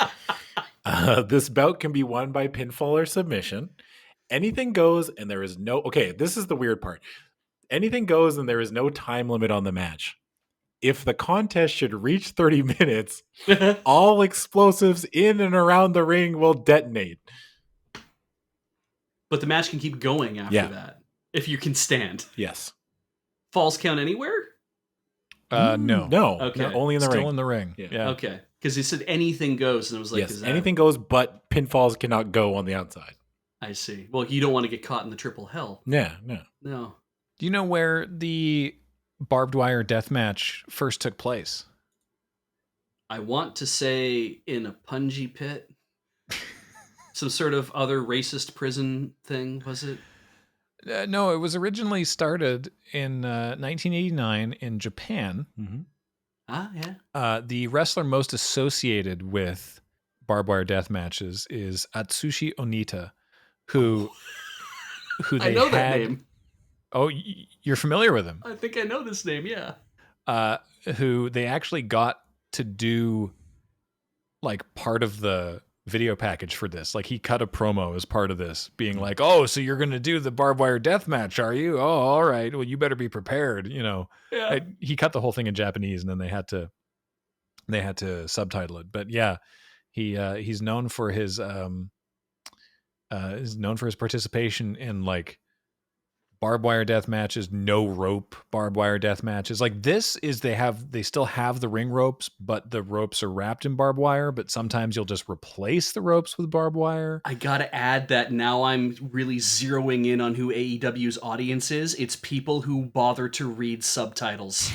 This bout can be won by pinfall or submission. Anything goes, and there is no... Okay, this is the weird part. Anything goes, and there is no time limit on the match. If the contest should reach 30 minutes, all explosives in and around the ring will detonate. But the match can keep going after that, if you can stand. Yes. Falls count anywhere? No. Okay. Only in the ring. Still in the ring. Yeah. Okay. Because he said anything goes, and it was like, yes, anything goes, but pinfalls cannot go on the outside. I see. Well, you don't want to get caught in the triple hell. Yeah, No. Do you know where the barbed wire death match first took place? I want to say in a punji pit. Some sort of other racist prison thing, was it? No, it was originally started in 1989 in Japan. Mm-hmm. Ah, yeah. The wrestler most associated with barbed wire death matches is Atsushi Onita, who who they I know had. that name. Oh, you're familiar with him? I think I know this name. Yeah. Who they actually got to do like part of the video package for this. Like he cut a promo as part of this, being like, "Oh, so you're going to do the barbed wire death match, are you? Oh, all right. Well, you better be prepared." Yeah. He cut the whole thing in Japanese, and then they had to subtitle it. But yeah, he's known for his participation in like barbed wire death matches, no rope barbed wire death matches. Like this is they still have the ring ropes, but the ropes are wrapped in barbed wire, but sometimes you'll just replace the ropes with barbed wire. I gotta add that now I'm really zeroing in on who AEW's audience is. It's people who bother to read subtitles.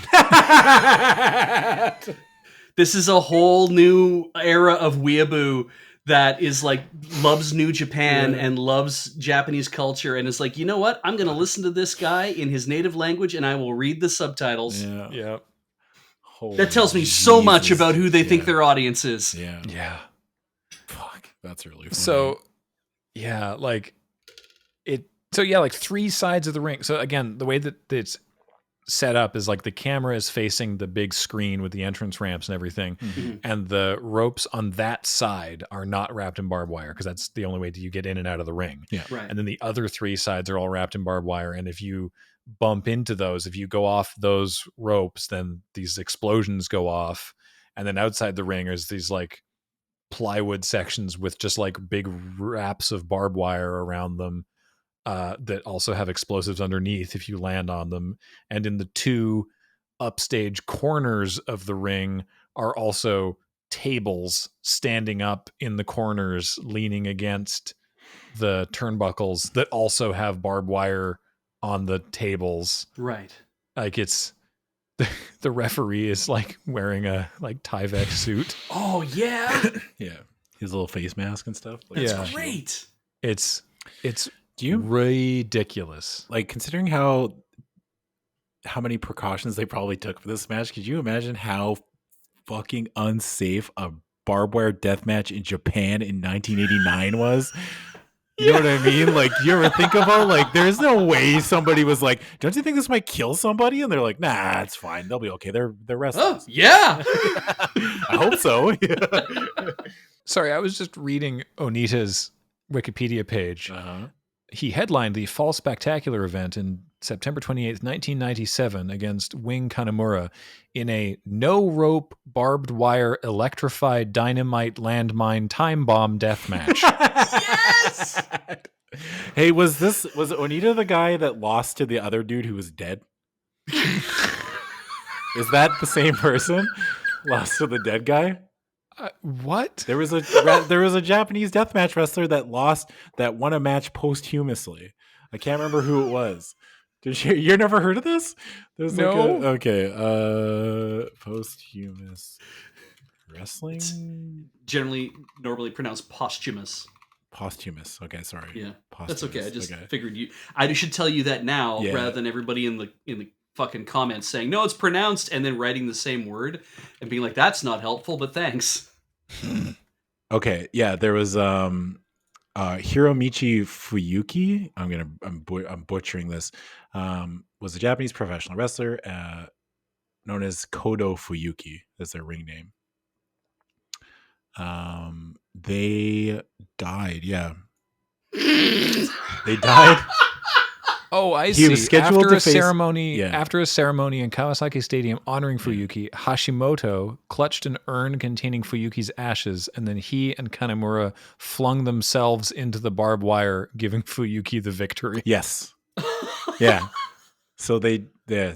This is a whole new era of weeaboo that is like loves New Japan and loves Japanese culture and is like, you know what? I'm going to listen to this guy in his native language and I will read the subtitles. Yeah. That tells me so much about who they think their audience is. Yeah. Fuck, that's really funny. So, yeah, like it. So yeah, like three sides of the ring. So again, the way that it's set up is like the camera is facing the big screen with the entrance ramps and everything, and the ropes on that side are not wrapped in barbed wire because that's the only way that you get in and out of the ring. Yeah, right. And then the other three sides are all wrapped in barbed wire, and if you bump into those, if you go off those ropes, then these explosions go off, and then outside the ring is these like plywood sections with just like big wraps of barbed wire around them. That also have explosives underneath if you land on them. And in the two upstage corners of the ring are also tables standing up in the corners, leaning against the turnbuckles that also have barbed wire on the tables. Right. Like it's the referee is like wearing a like Tyvek suit. Oh yeah. Yeah. His little face mask and stuff. Like, That's great. It's ridiculous. Like considering how many precautions they probably took for this match, could you imagine how fucking unsafe a barbed wire death match in Japan in 1989 was? You know what I mean? Like, you ever think about like, there's no way somebody was like, "Don't you think this might kill somebody?" And they're like, "Nah, it's fine. They'll be okay. They're wrestlers." Oh yeah. I hope so. Sorry, I was just reading Onita's Wikipedia page. Uh-huh. He headlined the Fall Spectacular event in September 28th, 1997 against Wing Kanamura in a no-rope, barbed wire, electrified dynamite landmine time bomb death match. Yes. Hey, was Onita the guy that lost to the other dude who was dead? Is that the same person? Lost to the dead guy? What? There was a Japanese deathmatch wrestler that won a match posthumously. I can't remember who it was. Did you never heard of this? There's no. Posthumous wrestling. It's normally pronounced posthumous. Posthumous. Okay, sorry. Yeah, posthumous. that's okay. I just figured I should tell you that now rather than everybody in the fucking comments saying no, it's pronounced and then writing the same word and being like that's not helpful. But thanks. Okay, yeah, there was Hiromichi Fuyuki. I'm butchering this. Was a Japanese professional wrestler known as Kodo Fuyuki. That's their ring name. They died. Yeah, they died. Oh, I see. He was scheduled after to after a ceremony in Kawasaki Stadium honoring Fuyuki, Hashimoto clutched an urn containing Fuyuki's ashes, and then he and Kanamura flung themselves into the barbed wire, giving Fuyuki the victory. Yes. Yeah. So they buck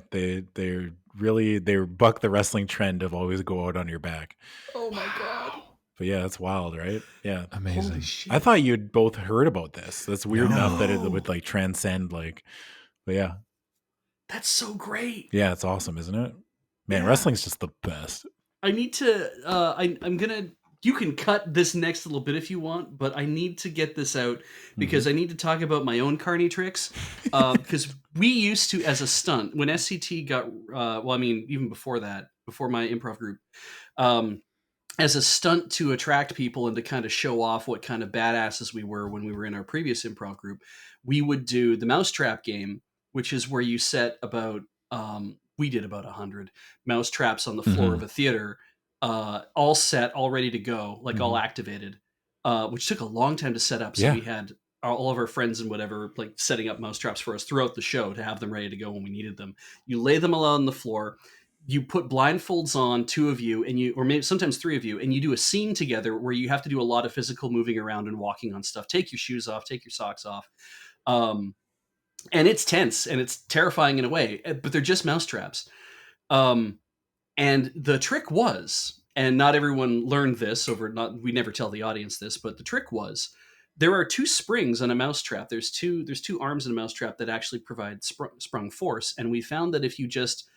the wrestling trend of always go out on your back. Oh my god. But yeah, that's wild, right? Yeah. Amazing. Holy shit. I thought you'd both heard about this. That's weird enough that it would like transcend but yeah. That's so great. Yeah, it's awesome, isn't it? Man, wrestling's just the best. I need to I'm gonna you can cut this next little bit if you want, but I need to get this out because I need to talk about my own carny tricks. Because we used to, as a stunt, when SCT got even before that, before my improv group, as a stunt to attract people and to kind of show off what kind of badasses we were when we were in our previous improv group, we would do the mousetrap game, which is where you set about, we did about 100 mousetraps on the floor Mhm. of a theater, all set, all ready to go, like all activated, which took a long time to set up. So Yeah. we had all of our friends and whatever, like setting up mousetraps for us throughout the show to have them ready to go when we needed them. You lay them all on the floor. You put blindfolds on, 2 of you, and or maybe sometimes 3 of you, and you do a scene together where you have to do a lot of physical moving around and walking on stuff. Take your shoes off, take your socks off. And it's tense and it's terrifying in a way, but they're just mousetraps. And the trick was, and not everyone learned this we never tell the audience this, but the trick was, there are 2 springs on a mousetrap. There's two arms in a mousetrap that actually provide sprung force. And we found that if you just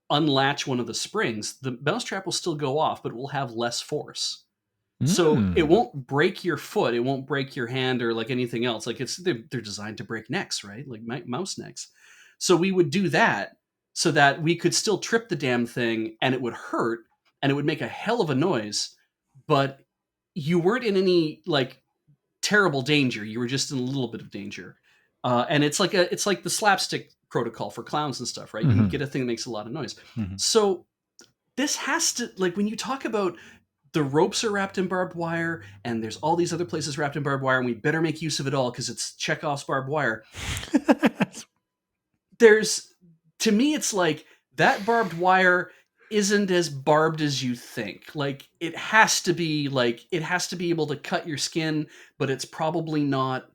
unlatch one of the springs, the mousetrap will still go off, but it will have less force. So it won't break your foot, it won't break your hand or like anything else. Like they're designed to break necks, right? Like mouse necks. So we would do that so that we could still trip the damn thing and it would hurt and it would make a hell of a noise, but you weren't in any like terrible danger. You were just in a little bit of danger. And it's like the slapstick protocol for clowns and stuff, right? You get a thing that makes a lot of noise. So this has to, like, when you talk about the ropes are wrapped in barbed wire and there's all these other places wrapped in barbed wire and we better make use of it all because it's Chekhov's barbed wire. To me, it's like that barbed wire isn't as barbed as you think. Like it has to be able to cut your skin, but it's probably not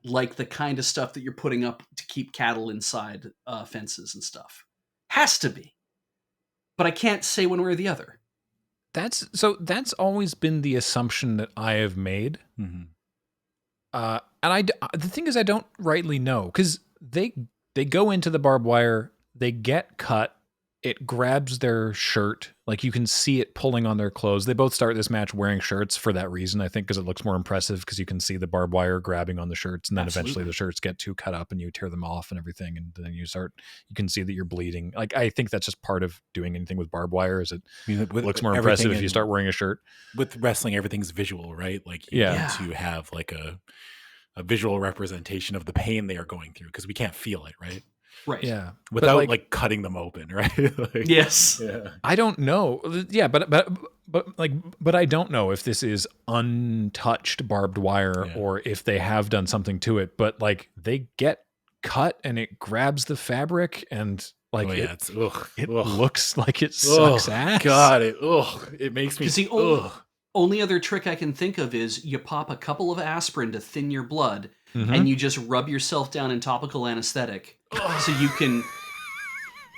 like the kind of stuff that you're putting up to keep cattle inside fences and stuff. Has to be. But I can't say one way or the other. That's always been the assumption that I have made. And the thing is, I don't rightly know, because they go into the barbed wire, they get cut, it grabs their shirt, like you can see it pulling on their clothes. They both start this match wearing shirts for that reason, I think, because it looks more impressive because you can see the barbed wire grabbing on the shirts, and then eventually the shirts get too cut up and you tear them off and everything, and then you can see that you're bleeding. Like I think that's just part of doing anything with barbed wire, is it looks more impressive if you start wearing a shirt. With wrestling, everything's visual, right? Like you need to have like a visual representation of the pain they are going through, because we can't feel it, right? Right. Yeah. Without like cutting them open, right? Like, yes. Yeah. I don't know. Yeah, but I don't know if this is untouched barbed wire or if they have done something to it. But like they get cut and it grabs the fabric and like it looks like it sucks ass. God, it makes me. Because the only other trick I can think of is you pop a couple of aspirin to thin your blood, and you just rub yourself down in topical anesthetic, so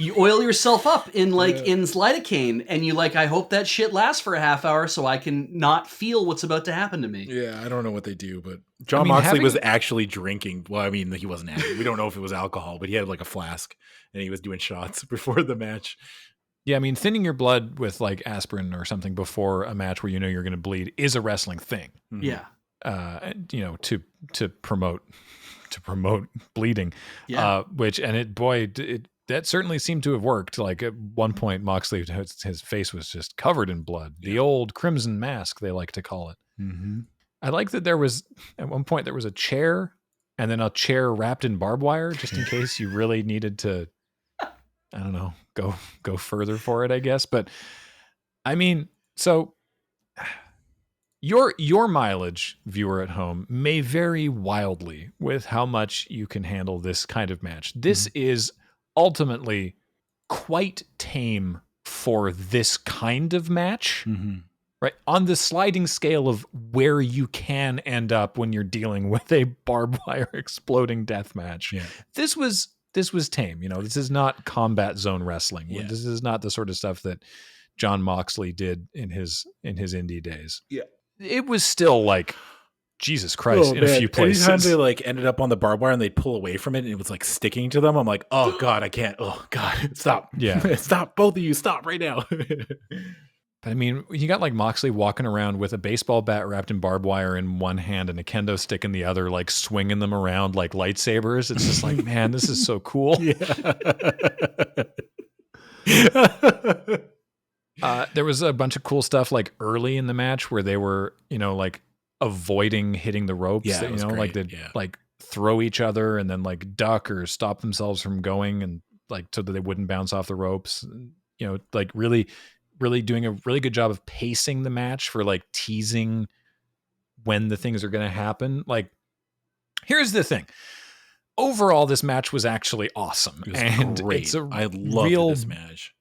you oil yourself up in in lidocaine, and you I hope that shit lasts for a half hour so I can not feel what's about to happen to me. Yeah, I don't know what they do, but John Moxley was actually drinking. Well, I mean, he wasn't. We don't know if it was alcohol, but he had like a flask, and he was doing shots before the match. Yeah, I mean, thinning your blood with like aspirin or something before a match where you know you're going to bleed is a wrestling thing. Yeah. To promote bleeding. Yeah. That certainly seemed to have worked. Like at one point, Moxley, his face was just covered in blood. The old crimson mask, they like to call it. I like that at one point there was a chair and then a chair wrapped in barbed wire, just in case you really needed to, I don't know, go further for it, I guess. But I mean, so your mileage, viewer at home, may vary wildly with how much you can handle this kind of match. This is ultimately quite tame for this kind of match, right? On the sliding scale of where you can end up when you're dealing with a barbed wire exploding death match. Yeah. This was tame. This is not combat zone wrestling. Yeah. This is not the sort of stuff that John Moxley did in his indie days. Yeah. It was still like, Jesus Christ, in a few places. Anytime they ended up on the barbed wire and they'd pull away from it and it was sticking to them, I'm like, oh God, I can't. Oh God, stop. Yeah. Stop, both of you, stop right now. But I mean, you got Moxley walking around with a baseball bat wrapped in barbed wire in one hand and a kendo stick in the other, swinging them around like lightsabers. It's just man, this is so cool. Yeah. There was a bunch of cool stuff like early in the match where they were, like avoiding hitting the ropes. Yeah, That, it was like great. they'd Yeah. like throw each other and then like duck or stop themselves from going, and like so that they wouldn't bounce off the ropes. Like really, really doing a really good job of pacing the match for like teasing when the things are going to happen. Like, here's the thing. Overall, this match was actually awesome. It was and great. It's a I loved this match.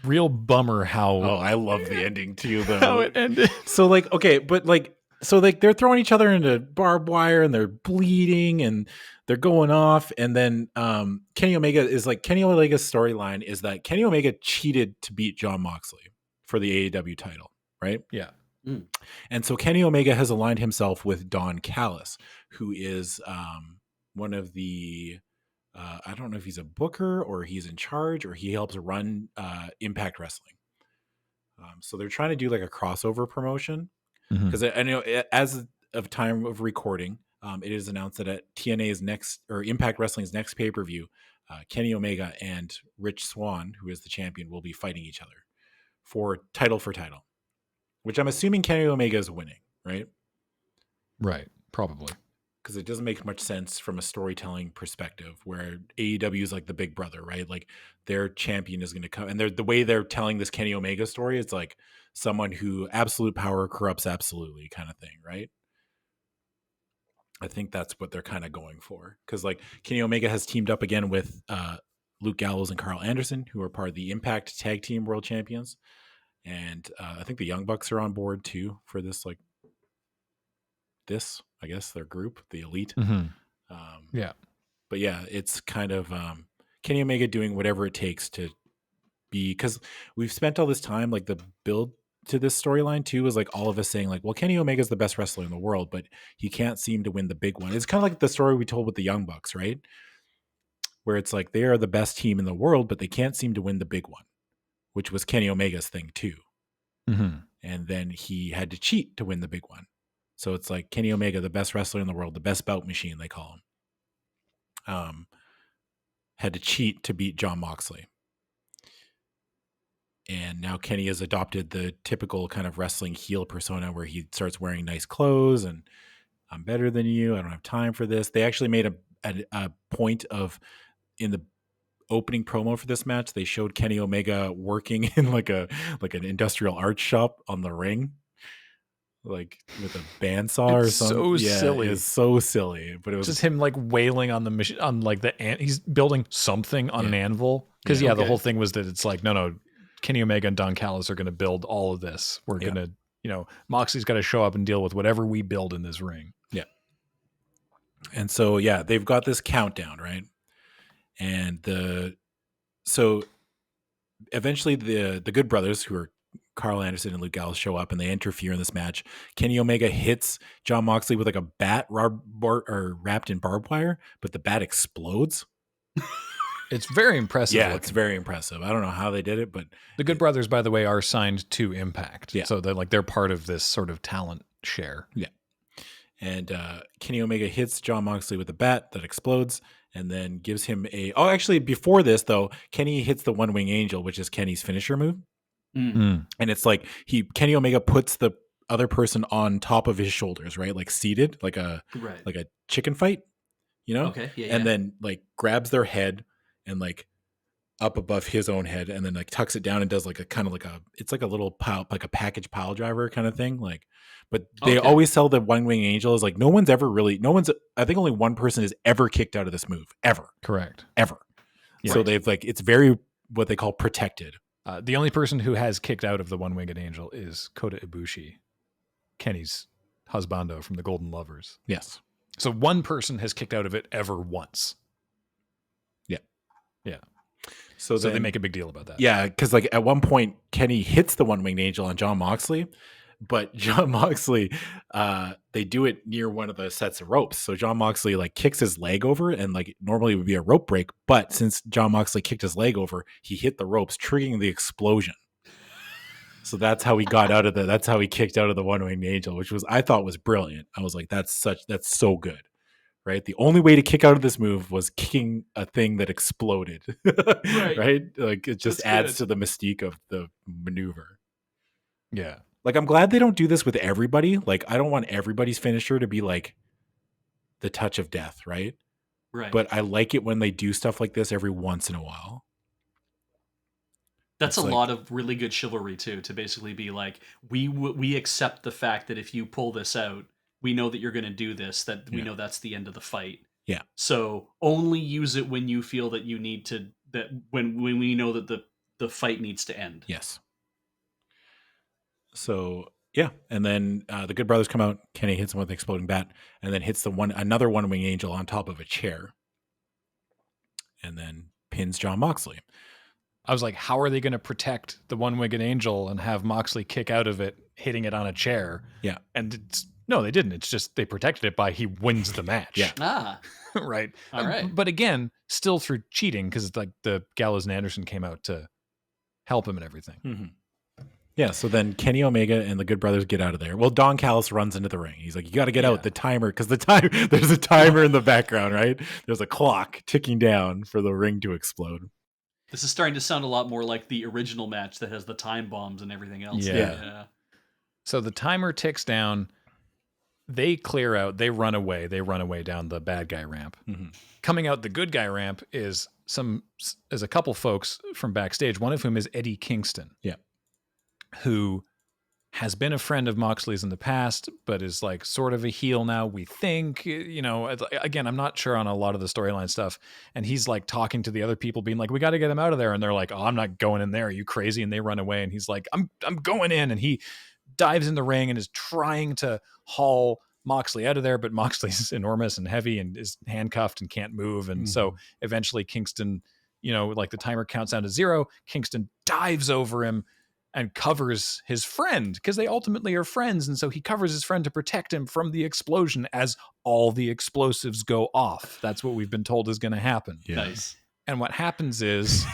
Real bummer how I love the ending too, though. how it ended. So like, okay, but like, so like they're throwing each other into barbed wire and they're bleeding and they're going off, and then Kenny Omega's storyline is that Kenny Omega cheated to beat Jon Moxley for the AEW title, right? Yeah. And so Kenny Omega has aligned himself with Don Callis, who is one of the I don't know if he's a booker or he's in charge or he helps run Impact Wrestling. So they're trying to do like a crossover promotion, because I know as of time of recording, it is announced that at TNA's next, or Impact Wrestling's next pay-per-view, Kenny Omega and Rich Swann, who is the champion, will be fighting each other for title, which I'm assuming Kenny Omega is winning, right? Right. Probably. Because it doesn't make much sense from a storytelling perspective where AEW is like the big brother, right? Like their champion is going to come, and the way they're telling this Kenny Omega story, it's like someone who absolute power corrupts absolutely kind of thing, right? I think that's what they're kind of going for, because like Kenny Omega has teamed up again with Luke Gallows and Carl Anderson, who are part of the Impact Tag Team World Champions, and I think the Young Bucks are on board too for this, like this, I guess, their group, the Elite. Yeah. But yeah, it's kind of Kenny Omega doing whatever it takes to be, because we've spent all this time, like the build to this storyline too is like all of us saying like, well, Kenny Omega is the best wrestler in the world, but he can't seem to win the big one. It's kind of like the story we told with the Young Bucks, right? Where it's like they are the best team in the world, but they can't seem to win the big one, which was Kenny Omega's thing too. And then he had to cheat to win the big one. So it's like Kenny Omega, the best wrestler in the world, the best bout machine, they call him, had to cheat to beat Jon Moxley. And now Kenny has adopted the typical kind of wrestling heel persona where he starts wearing nice clothes and I'm better than you. I don't have time for this. They actually made a point of, in the opening promo for this match, they showed Kenny Omega working in like an industrial arts shop on the ring, like with a bandsaw or something. So silly. It's so silly, but it was just him like wailing on the machine, on like he's building something on an anvil. Because the whole thing was that it's like, no, Kenny Omega and Don Callis are going to build all of this. We're going to, Moxley's got to show up and deal with whatever we build in this ring. Yeah. And so, they've got this countdown, right? And so eventually the Good Brothers, who are Carl Anderson and Luke Gallows, show up and they interfere in this match. Kenny Omega hits Jon Moxley with like a bat wrapped in barbed wire, but the bat explodes. It's very impressive. Yeah, it's very impressive. I don't know how they did it, but the Good Brothers, by the way, are signed to Impact. Yeah. So they're part of this sort of talent share. Yeah. And Kenny Omega hits Jon Moxley with a bat that explodes and then gives him actually before this though, Kenny hits the One Wing Angel, which is Kenny's finisher move. And it's like Kenny Omega puts the other person on top of his shoulders, right? Like seated, like a chicken fight, Okay. Yeah. And then like grabs their head and like up above his own head and then like tucks it down and does like a kind of like it's like a little pile, like a package pile driver kind of thing. Like, but they always sell the One Wing Angel as like, I think only one person is ever kicked out of this move ever. Correct. Ever. Yeah. So they've like, it's very, what they call protected. The only person who has kicked out of the One Winged Angel is Kota Ibushi, Kenny's husbando from the Golden Lovers. Yes. So one person has kicked out of it ever once. Yeah. Yeah. So they make a big deal about that. Yeah, because like at one point Kenny hits the One Winged Angel on Jon Moxley, but Jon Moxley, they do it near one of the sets of ropes. So Jon Moxley like kicks his leg over, and like normally it would be a rope break, but since Jon Moxley kicked his leg over, he hit the ropes, triggering the explosion. So that's how he got out of that's how he kicked out of the One Winged Angel, which I thought was brilliant. I was like, that's so good. Right. The only way to kick out of this move was kicking a thing that exploded. Right. Like it just adds to the mystique of the maneuver. Yeah. Like, I'm glad they don't do this with everybody. Like, I don't want everybody's finisher to be like the touch of death, right? Right. But I like it when they do stuff like this every once in a while. That's It's a like- lot of really good chivalry too, to basically be like, we accept the fact that if you pull this out, we know that you're going to do this, that we Yeah. know that's the end of the fight. Yeah. So only use it when you feel that you need to, that when we know that the fight needs to end. Yes. So yeah, and then the Good Brothers come out. Kenny hits him with an exploding bat, and then hits another one wing angel on top of a chair, and then pins John Moxley. I was like, how are they going to protect the one-winged angel and have Moxley kick out of it, hitting it on a chair? Yeah. And no, they didn't. It's just they protected it by he wins the match. Yeah. Ah, Right. all right. But again, still through cheating because like the Gallows and Anderson came out to help him and everything. Mm-hmm. Yeah. So then Kenny Omega and the Good Brothers get out of there. Well, Don Callis runs into the ring. He's like, "You got to get out the timer because there's a timer in the background, right? There's a clock ticking down for the ring to explode." This is starting to sound a lot more like the original match that has the time bombs and everything else. Yeah. So the timer ticks down. They clear out. They run away. They run away down the bad guy ramp. Mm-hmm. Coming out the good guy ramp is a couple folks from backstage. One of whom is Eddie Kingston. Yeah. Who has been a friend of Moxley's in the past, but is like sort of a heel now, we think. You know, again, I'm not sure on a lot of the storyline stuff. And he's like talking to the other people, being like, we got to get him out of there. And they're like, oh, I'm not going in there. Are you crazy? And they run away. And he's like, I'm going in. And he dives in the ring and is trying to haul Moxley out of there. But Moxley's enormous and heavy and is handcuffed and can't move. And so eventually Kingston, you know, like the timer counts down to 0. Kingston dives over him and covers his friend because they ultimately are friends. And so he covers his friend to protect him from the explosion as all the explosives go off. That's what we've been told is going to happen. Yeah. Nice. And what happens is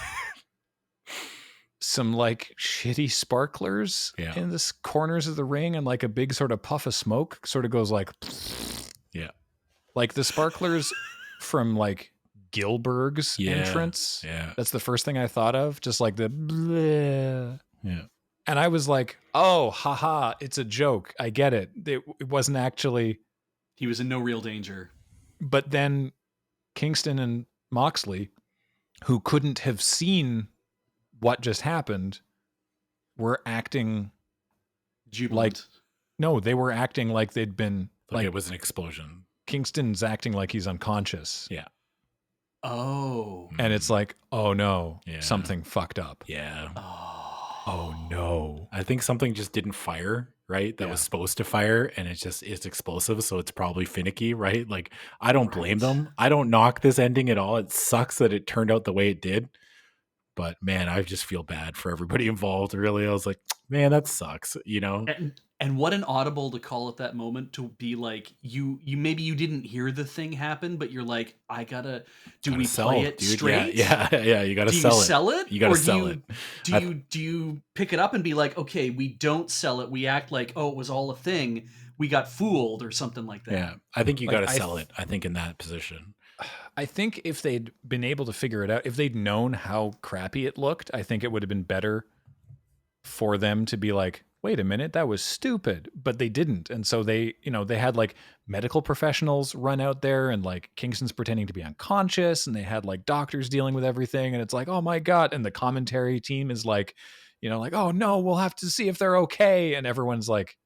some like shitty sparklers in the corners of the ring and like a big sort of puff of smoke sort of goes like, yeah, like the sparklers from like Gilberg's entrance. Yeah. That's the first thing I thought of. Just like the bleh. Yeah. And I was like, oh, haha, it's a joke. I get it. It wasn't actually. He was in no real danger. But then Kingston and Moxley, who couldn't have seen what just happened, were acting Jubilant. like, no, they were acting like they'd been like it was an explosion. Kingston's acting like he's unconscious. Yeah. Oh. And it's like, oh no, something fucked up. Yeah. Oh no. I think something just didn't fire, right? That was supposed to fire, and it's explosive, so it's probably finicky, right? Like, I don't blame them. I don't knock this ending at all. It sucks that it turned out the way it did. But man, I just feel bad for everybody involved. Really, I was like, man, that sucks, you know? And what an audible to call at that moment, to be like, you maybe you didn't hear the thing happen, but you're like, I gotta, we play it dude. straight? Yeah. You gotta do sell you it. sell it? You gotta Or sell it. Do you pick it up and be like, okay, we don't sell it. We act like, oh, it was all a thing. We got fooled or something like that. Yeah, I think you Like, gotta sell it. I think in that position. I think if they'd been able to figure it out, if they'd known how crappy it looked, I think it would have been better for them to be like, wait a minute, that was stupid. But they didn't. And so they, you know, they had like medical professionals run out there and like Kingston's pretending to be unconscious and they had like doctors dealing with everything. And it's like, oh my God. And the commentary team is like, you know, like, oh no, we'll have to see if they're okay. And everyone's like,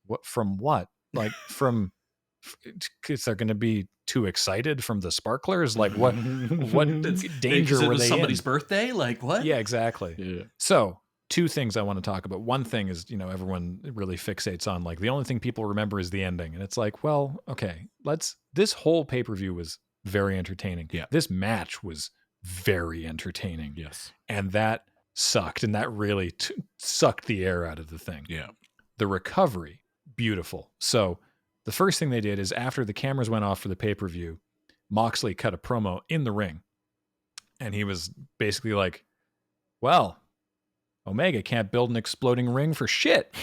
what, from what? Like from, because they're going to be too excited from the sparklers. Like what danger were they somebody's in? Birthday? Like what? Yeah, exactly. Yeah. So 2 things I want to talk about. One thing is, you know, everyone really fixates on like the only thing people remember is the ending. And it's like, well, okay, this whole pay-per-view was very entertaining. Yeah. This match was very entertaining. Yes. And that sucked. And that really sucked the air out of the thing. Yeah. The recovery, beautiful. So the first thing they did is after the cameras went off for the pay-per-view, Moxley cut a promo in the ring. And he was basically like, well, Omega can't build an exploding ring for shit.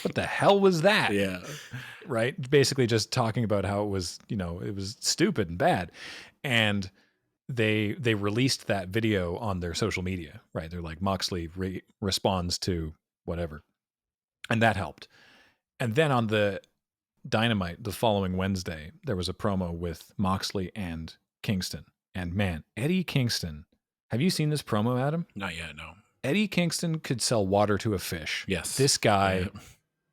What the hell was that? Yeah. Right? Basically just talking about how it was, you know, it was stupid and bad. And they released that video on their social media, right? They're like, Moxley responds to whatever. And that helped. And then on the Dynamite the following Wednesday, there was a promo with Moxley and Kingston. And man, Eddie Kingston, have you seen this promo, Adam? Not yet, no. Eddie Kingston could sell water to a fish. Yes. This guy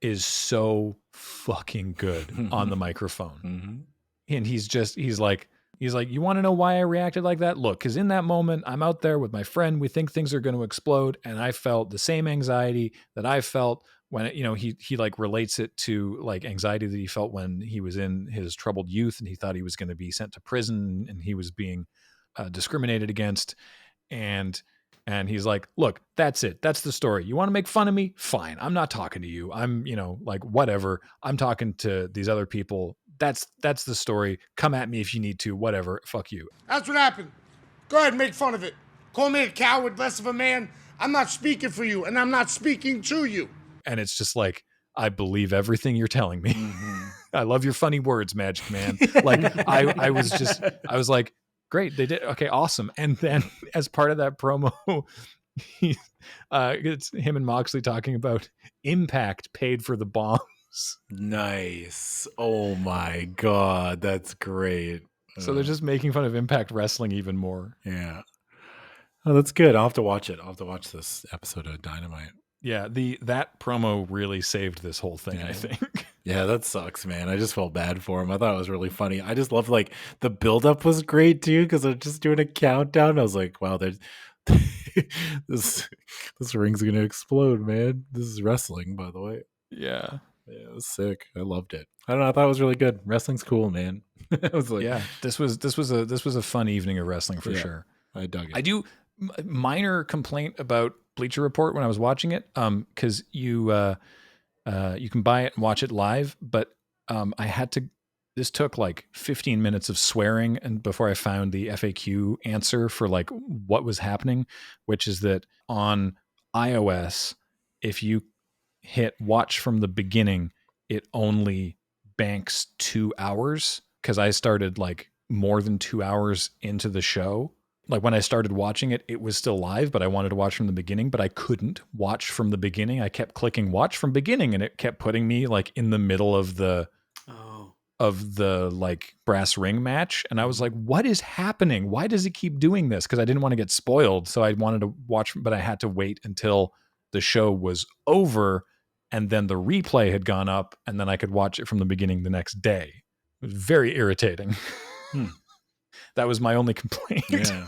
is so fucking good on the microphone. Mm-hmm. And he's like, you want to know why I reacted like that? Look, because in that moment, I'm out there with my friend. We think things are going to explode. And I felt the same anxiety that I felt when, he like relates it to like anxiety that he felt when he was in his troubled youth and he thought he was going to be sent to prison and he was being discriminated against. And he's like, look, that's it. That's the story. You want to make fun of me? Fine. I'm not talking to you. I'm, like whatever. I'm talking to these other people. That's the story. Come at me if you need to, whatever. Fuck you. That's what happened. Go ahead and make fun of it. Call me a coward, less of a man. I'm not speaking for you, and I'm not speaking to you. And it's just like, I believe everything you're telling me. Mm-hmm. I love your funny words, Magic Man. Like, I was like, great, they did. Okay, awesome. And then as part of that promo, it's him and Moxley talking about Impact paid for the bombs. Nice. Oh my God, that's great. So they're just making fun of Impact Wrestling even more. Yeah. Oh, that's good. I'll have to watch it. I'll have to watch this episode of Dynamite. Yeah, that promo really saved this whole thing, I think. Yeah, that sucks, man. I just felt bad for him. I thought it was really funny. I just loved, like, the buildup was great, too, because they're just doing a countdown. I was like, wow, there's this ring's going to explode, man. This is wrestling, by the way. Yeah. Yeah, it was sick. I loved it. I don't know. I thought it was really good. Wrestling's cool, man. I was like, yeah, this was a fun evening of wrestling for sure. I dug it. I do minor complaint about Bleacher Report when I was watching it, because you can buy it and watch it live, but this took like 15 minutes of swearing and before I found the FAQ answer for like what was happening, which is that on iOS, if you hit watch from the beginning, it only banks 2 hours, because I started like more than 2 hours into the show. Like when I started watching it, it was still live, but I wanted to watch from the beginning, but I couldn't watch from the beginning. I kept clicking watch from beginning and it kept putting me like in the middle of the like brass ring match. And I was like, what is happening? Why does it keep doing this? Because I didn't want to get spoiled. So I wanted to watch, but I had to wait until the show was over and then the replay had gone up and then I could watch it from the beginning the next day. It was very irritating. That was my only complaint. Yeah.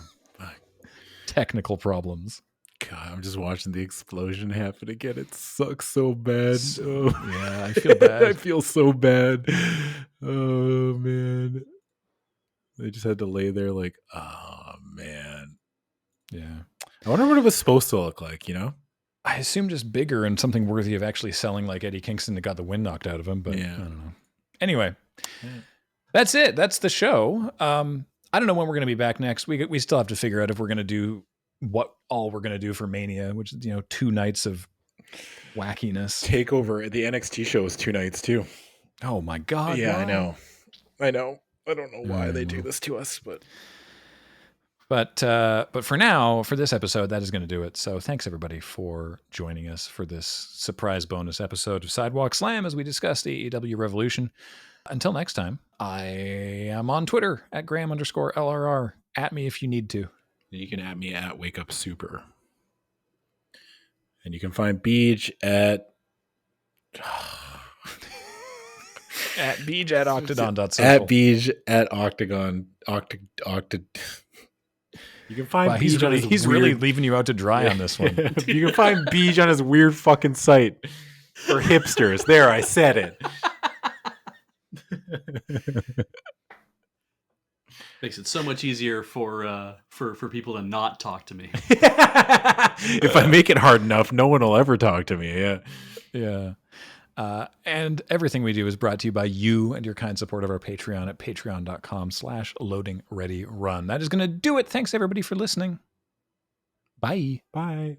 Technical problems. God, I'm just watching the explosion happen again. It sucks so bad. Yeah, I feel bad. I feel so bad. Oh, man. They just had to lay there like, oh, man. Yeah. I wonder what it was supposed to look like, I assume just bigger and something worthy of actually selling like Eddie Kingston that got the wind knocked out of him, but yeah. I don't know. Anyway, that's it. That's the show. I don't know when we're going to be back next. We still have to figure out if we're going to do what all we're going to do for Mania, which is, 2 nights of wackiness. Takeover. The NXT show is 2 nights too. Oh my God. Yeah, wow. I know. I don't know why they do this to us, But for now, for this episode, that is going to do it. So thanks everybody for joining us for this surprise bonus episode of Sidewalk Slam as we discussed AEW Revolution. Until next time, I am on Twitter at Graham_LRR. At me if you need to. You can at me at Wake Up Super. And you can find Beej at at Beej at Octagon.social. At Beej at Octagon. You can find wow, Beej he's really leaving you out to dry on this one. You can find Beej on his weird fucking site for hipsters. There, I said it. Makes it so much easier for people to not talk to me. If I make it hard enough, no one will ever talk to me. Yeah. And everything we do is brought to you by you and your kind support of our Patreon at patreon.com/LoadingReadyRun. That is going to do it. Thanks everybody for listening. Bye. Bye.